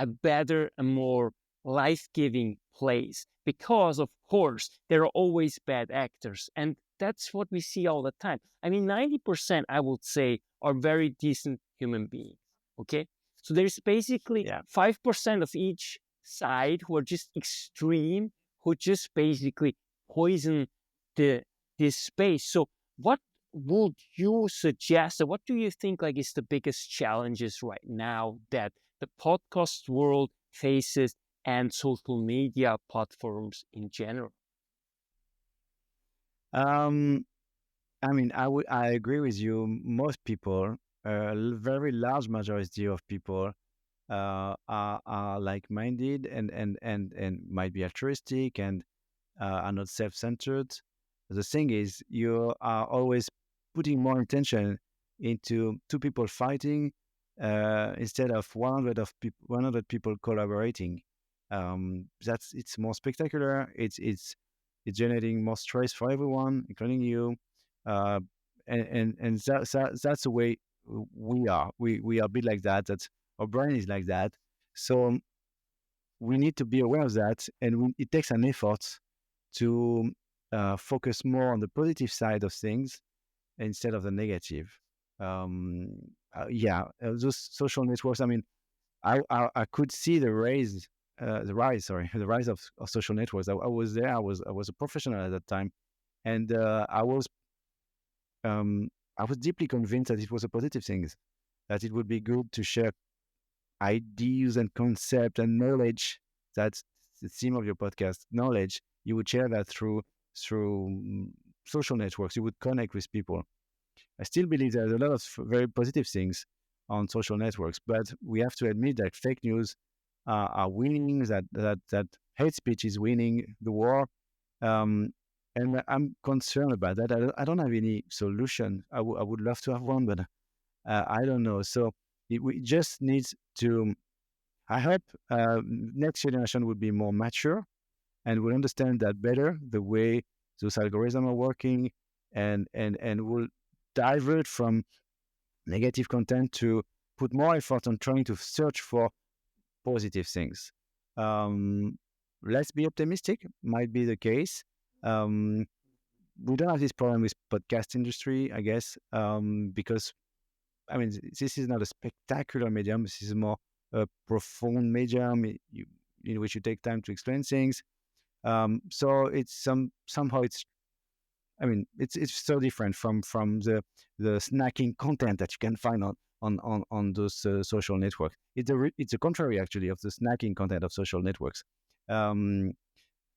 better, a more life-giving place? Because of course, there are always bad actors, and that's what we see all the time. I mean, 90%, I would say, are very decent human beings, okay? So there's basically 5% of each side who are just extreme, who just basically poison this space. So what would you suggest, or what do you think like is the biggest challenges right now that the podcast world faces and social media platforms in general? I mean, I agree with you. Most people, a very large majority of people, are like-minded and might be altruistic and are not self-centered. The thing is, you are always putting more intention into two people fighting instead of 100 people collaborating. It's more spectacular. It's generating more stress for everyone, including you. Uh, and that's the way we are. We are a bit like that. That our brain is like that. So we need to be aware of that, and it takes an effort to focus more on the positive side of things instead of the negative. Those social networks. I mean, I could see the rise of social networks. I was there. I was a professional at that time, and I was deeply convinced that it was a positive thing, that it would be good to share ideas and concept and knowledge. That's the theme of your podcast, knowledge. You would share that through social networks. You would connect with people. I still believe there's a lot of very positive things on social networks, but we have to admit that fake news are winning. That hate speech is winning the war, and I'm concerned about that. I don't have any solution. I would love to have one, but I don't know. So we just need to. I hope next generation will be more mature and will understand that better, the way those algorithms are working, and will divert from negative content to put more effort on trying to search for positive things. Um, let's be optimistic. Might be the case. Um, we don't have this problem with podcast industry, I guess, because I mean, this is not a spectacular medium. This is more a profound medium in which you take time to explain things. So it's somehow it's. I mean, it's so different from the snacking content that you can find on those social networks. It's the contrary actually of the snacking content of social networks. Um,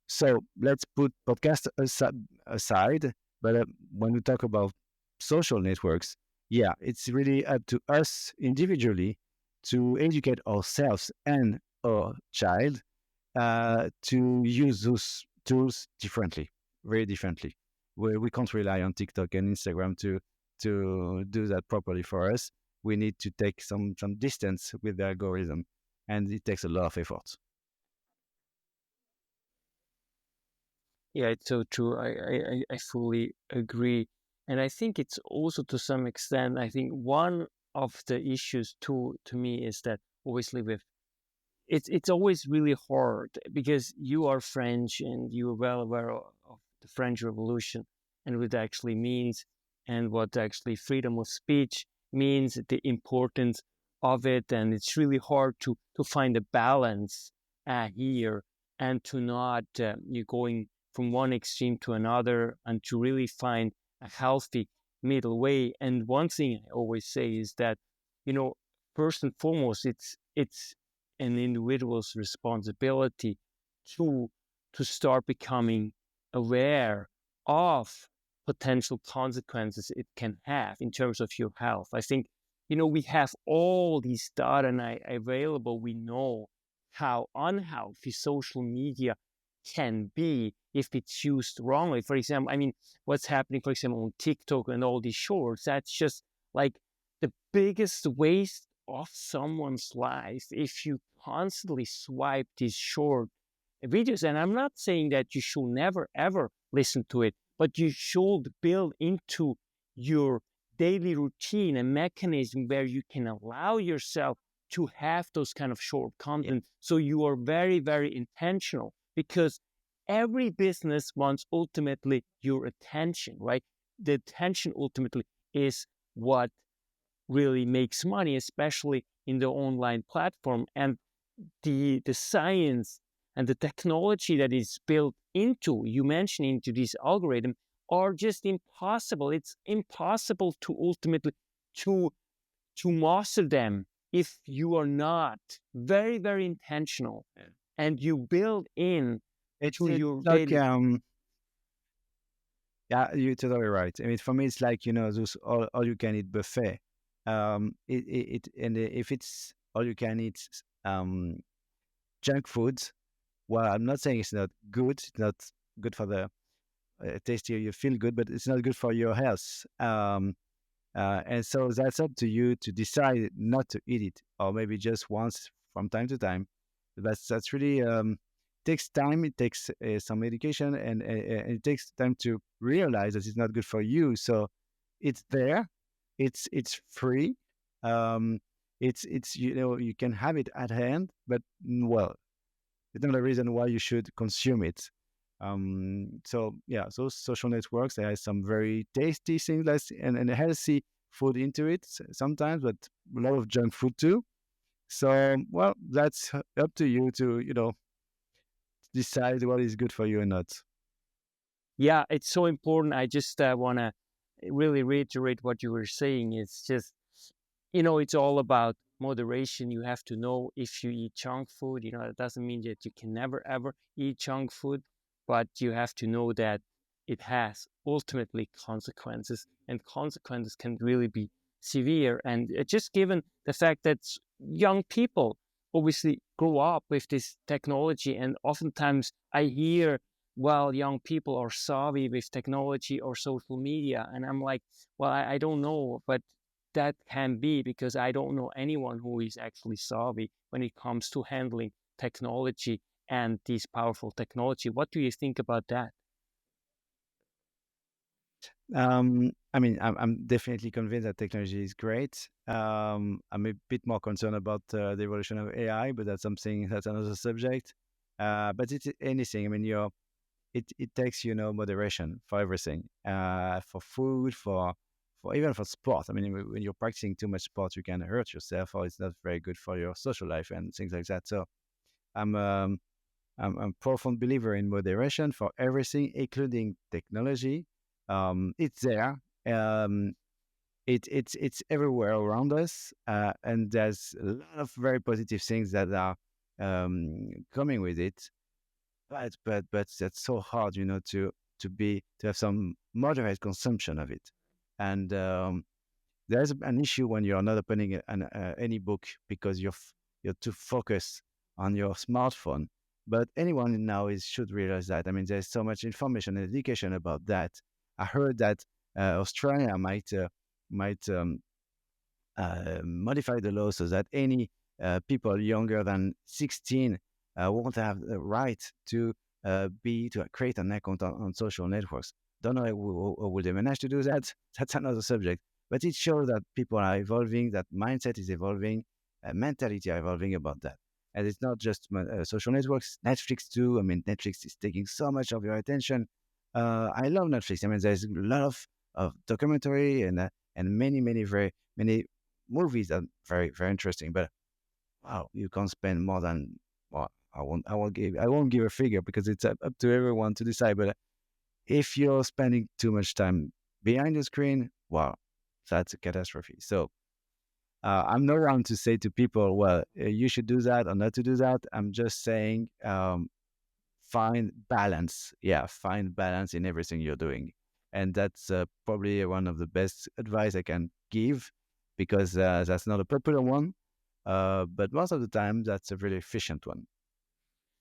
so let's put podcast aside. But when we talk about social networks, yeah, it's really up to us individually to educate ourselves and our child to use those tools differently, very differently. We can't rely on TikTok and Instagram to do that properly for us. We need to take some distance with the algorithm, and it takes a lot of effort. Yeah, it's so true. I fully agree. And I think it's also to some extent, I think one of the issues too, to me, is that obviously it's always really hard because you are French and you are well aware of the French Revolution and what it actually means, and what actually freedom of speech means, the importance of it, and it's really hard to find a balance here, and to not you going from one extreme to another, and to really find a healthy middle way. And one thing I always say is that, first and foremost, it's an individual's responsibility to start becoming aware of potential consequences it can have in terms of your health. I think, we have all these data available. We know how unhealthy social media can be if it's used wrongly. For example, what's happening, for example, on TikTok and all these shorts, that's just like the biggest waste of someone's life if you constantly swipe these short videos. And I'm not saying that you should never ever listen to it, but you should build into your daily routine a mechanism where you can allow yourself to have those kind of short content. So you are very, very intentional, because every business wants ultimately your attention, right? The attention ultimately is what really makes money, especially in the online platform. And the science and the technology that is built into, you mentioned, into this algorithm, are just impossible. It's impossible to ultimately to master them if you are not very, very intentional, and you build in It's to your like daily. yeah, you're totally right. I mean, for me, it's like those all you can eat buffet. And if it's all you can eat junk food, well, I'm not saying it's not good. It's not good for the tasty. You feel good, but it's not good for your health. And so that's up to you to decide not to eat it, or maybe just once from time to time. That's really takes time. It takes some education, and it takes time to realize that it's not good for you. So it's there, it's free. Um, it's you can have it at hand, but well, it's not a reason why you should consume it. So yeah, those social networks, they have some very tasty things and healthy food into it sometimes, but a lot of junk food too. So well, that's up to you to decide what is good for you and not. Yeah, it's so important. I just want to really reiterate what you were saying. It's just, it's all about moderation. You have to know, if you eat junk food, it doesn't mean that you can never ever eat junk food, but you have to know that it has ultimately consequences, and consequences can really be severe. And just given the fact that young people obviously grow up with this technology, and oftentimes I hear, well, young people are savvy with technology or social media, and I'm like, well, I don't know, but that can be because I don't know anyone who is actually savvy when it comes to handling technology and this powerful technology. What do you think about that? I mean, I'm definitely convinced that technology is great. I'm a bit more concerned about the evolution of AI, but that's another subject. But it's anything. I mean, it takes moderation for everything, for food, for even for sport. I mean, when you're practicing too much sport, you can hurt yourself, or it's not very good for your social life and things like that. So I'm um, I'm a profound believer in moderation for everything, including technology. It's there. Um, it's everywhere around us, and there's a lot of very positive things that are coming with it. But that's so hard, to have some moderate consumption of it. And there's an issue when you're not opening any book because you're too focused on your smartphone. But anyone now should realize that. I mean, there's so much information and education about that. I heard that Australia might modify the law so that any people younger than 16 won't have the right to create an account on social networks. Don't know how will they manage to do that. That's another subject. But it shows that people are evolving, that mindset is evolving, mentality are evolving about that. And it's not just social networks, Netflix too. I mean, Netflix is taking so much of your attention. I love Netflix. I mean, there's a lot of documentary and many, many, very many movies are very, very interesting, but wow, you can't spend more than, well, I won't give a figure because it's up to everyone to decide. But if you're spending too much time behind the screen, wow, that's a catastrophe. So I'm not around to say to people, well, you should do that or not to do that. I'm just saying, find balance. Yeah, find balance in everything you're doing. And that's probably one of the best advice I can give because that's not a popular one. But most of the time, that's a really efficient one.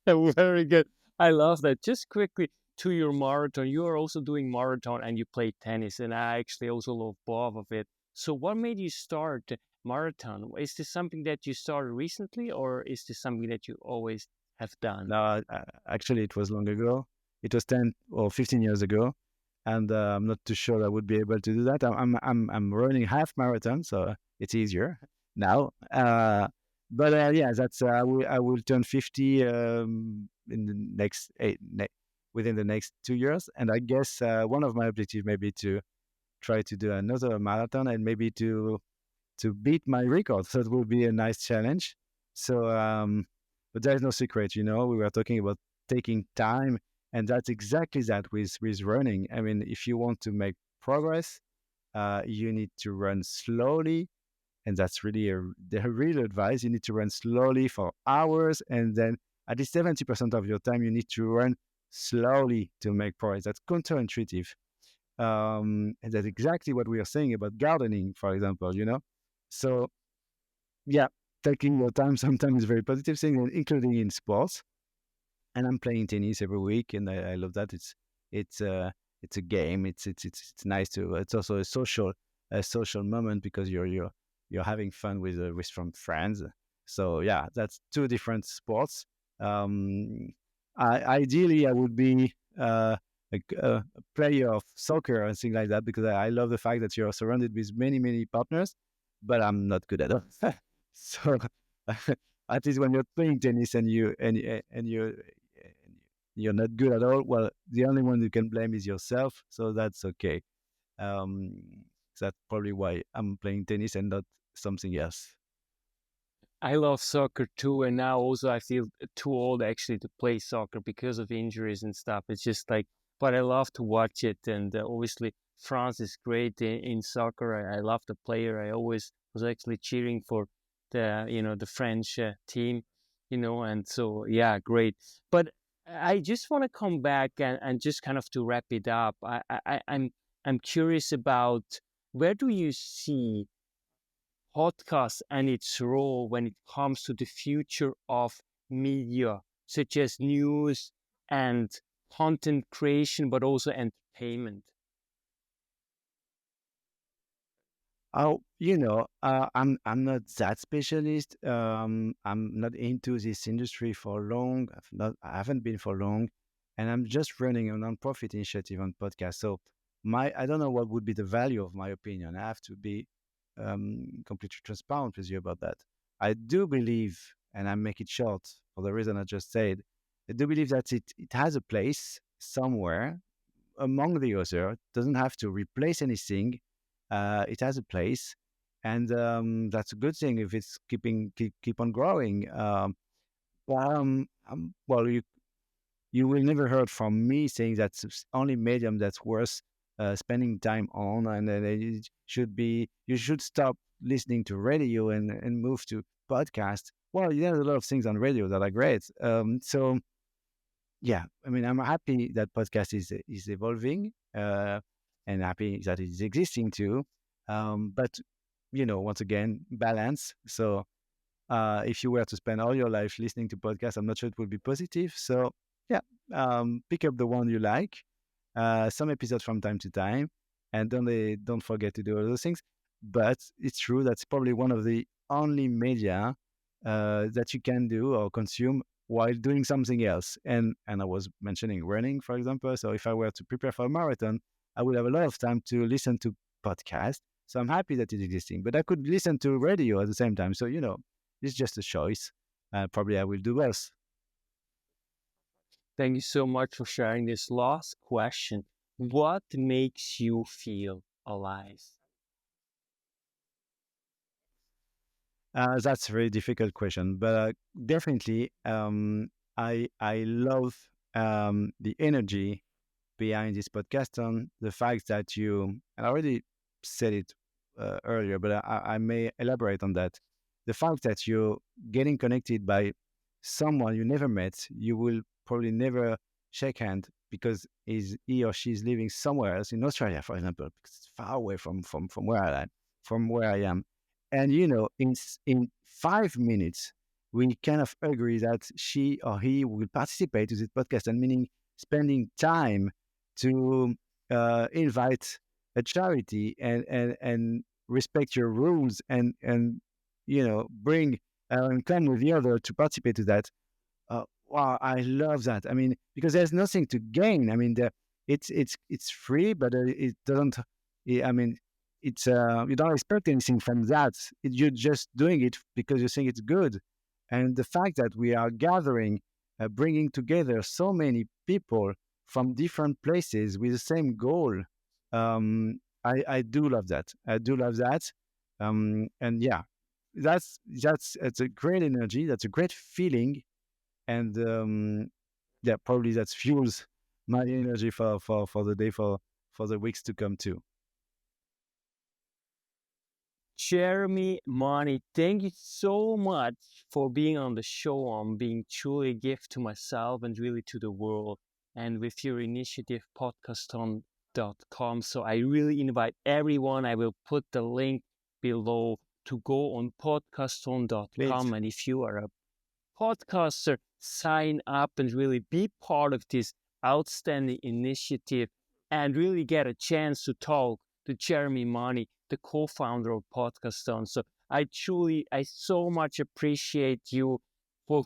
Very good. I love that. Just quickly to your marathon, you are also doing marathon and you play tennis, and I actually also love both of it. So, what made you start marathon? Is this something that you started recently, or is this something that you always have done? No, actually, it was long ago. It was 10 or 15 years ago. And I'm not too sure I would be able to do that. I'm running half marathon, so it's easier now. But yeah, that's I will turn 50 in the next within the next 2 years, and I guess one of my objectives may be to try to do another marathon and maybe to beat my record. So it will be a nice challenge. So, but there's no secret, you know. We were talking about taking time, and that's exactly that with running. I mean, if you want to make progress, you need to run slowly, and that's really the real advice. You need to run slowly for hours, and then at least 70% of your time, you need to run slowly to make progress. That's counterintuitive. And that's exactly what we are saying about gardening, for example, you know? So, yeah, taking your time sometimes is a very positive thing, including in sports. And I'm playing tennis every week, and I love that. It's it's a game. It's nice to. It's also a social moment because you're having fun with from friends. So yeah, that's two different sports. Um, Ideally, I would be a player of soccer and things like that because I love the fact that you're surrounded with many partners, but I'm not good at it. So at least when you're playing tennis and you're not good at all, well, the only one you can blame is yourself. So that's okay. Um, that's probably why I'm playing tennis and not something else. I love soccer too, and now also I feel too old actually to play soccer because of injuries and stuff. It's just like, but I love to watch it, and obviously France is great in soccer. I love the player. I always was actually cheering for the French team, and so yeah, great. But I just want to come back and just kind of to wrap it up. I'm curious about where do you see podcast and its role when it comes to the future of media, such as news and content creation, but also entertainment. Oh, I'm not that specialist. I'm not into this industry for long. I haven't been for long, and I'm just running a nonprofit initiative on podcast. So I don't know what would be the value of my opinion. I have to be completely transparent with you about that. I do believe, and I make it short for the reason I just said. I do believe that it has a place somewhere among the other. It doesn't have to replace anything. It has a place, and that's a good thing if it's keep on growing. Well, you will never heard from me saying that's the only medium that's worth spending time on, and you should stop listening to radio and move to podcast. Well, there's a lot of things on radio that are great. So yeah, I mean, I'm happy that podcast is evolving, and happy that it is existing too. But once again, balance. So if you were to spend all your life listening to podcasts, I'm not sure it would be positive. So yeah, pick up the one you like, some episodes from time to time, and don't forget to do all those things. But it's true that's probably one of the only media that you can do or consume while doing something else. And I was mentioning running, for example. So if I were to prepare for a marathon, I would have a lot of time to listen to podcasts. So I'm happy that it's existing. But I could listen to radio at the same time. So it's just a choice. Probably I will do both. Thank you so much for sharing this last question. What makes you feel alive? That's a very difficult question, but definitely, I love the energy behind this podcast, on the fact that you, and I already said it earlier, but I may elaborate on that. The fact that you're getting connected by someone you never met, you will probably never shake hand because he or she is living somewhere else in Australia, for example, because it's far away from where I am, and in 5 minutes we kind of agree that she or he will participate to this podcast, and meaning spending time to invite a charity, and respect your rules, and bring and come with the other to participate to that. Wow, I love that. I mean, because there's nothing to gain. I mean, it's free, but it doesn't. I mean, it's you don't expect anything from that. You're just doing it because you think it's good, and the fact that we are gathering, bringing together so many people from different places with the same goal. I do love that. I do love that. And yeah, that's it's a great energy. That's a great feeling, and yeah, probably that fuels my energy for the day, for the weeks to come too. Jeremy, Money, thank you so much for being on the show, on being truly a gift to myself and really to the world, and with your initiative, Podcasthon.com. So I really invite everyone, I will put the link below, to go on Podcasthon.com. Please. And if you are a podcaster, sign up and really be part of this outstanding initiative and really get a chance to talk to Jeremie Money, the co-founder of Podcasthon. So I so much appreciate you for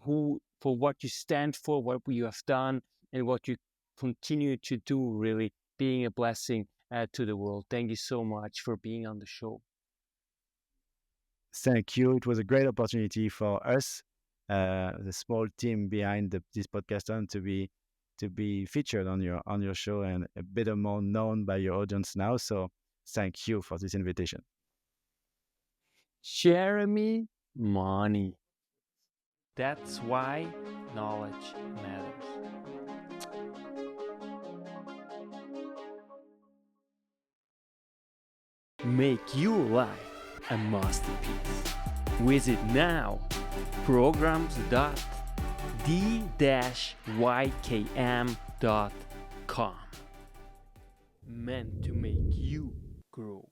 what you stand for, what you have done, and what you continue to do, really being a blessing to the world. Thank you so much for being on the show. Thank you. It was a great opportunity for us, the small team behind this podcast, to be featured on your show, and a bit more known by your audience now. So thank you for this invitation. Jeremie Money. That's why knowledge matters. Make your life a masterpiece. Visit now programs.the-ykm.com. Meant to make you grow.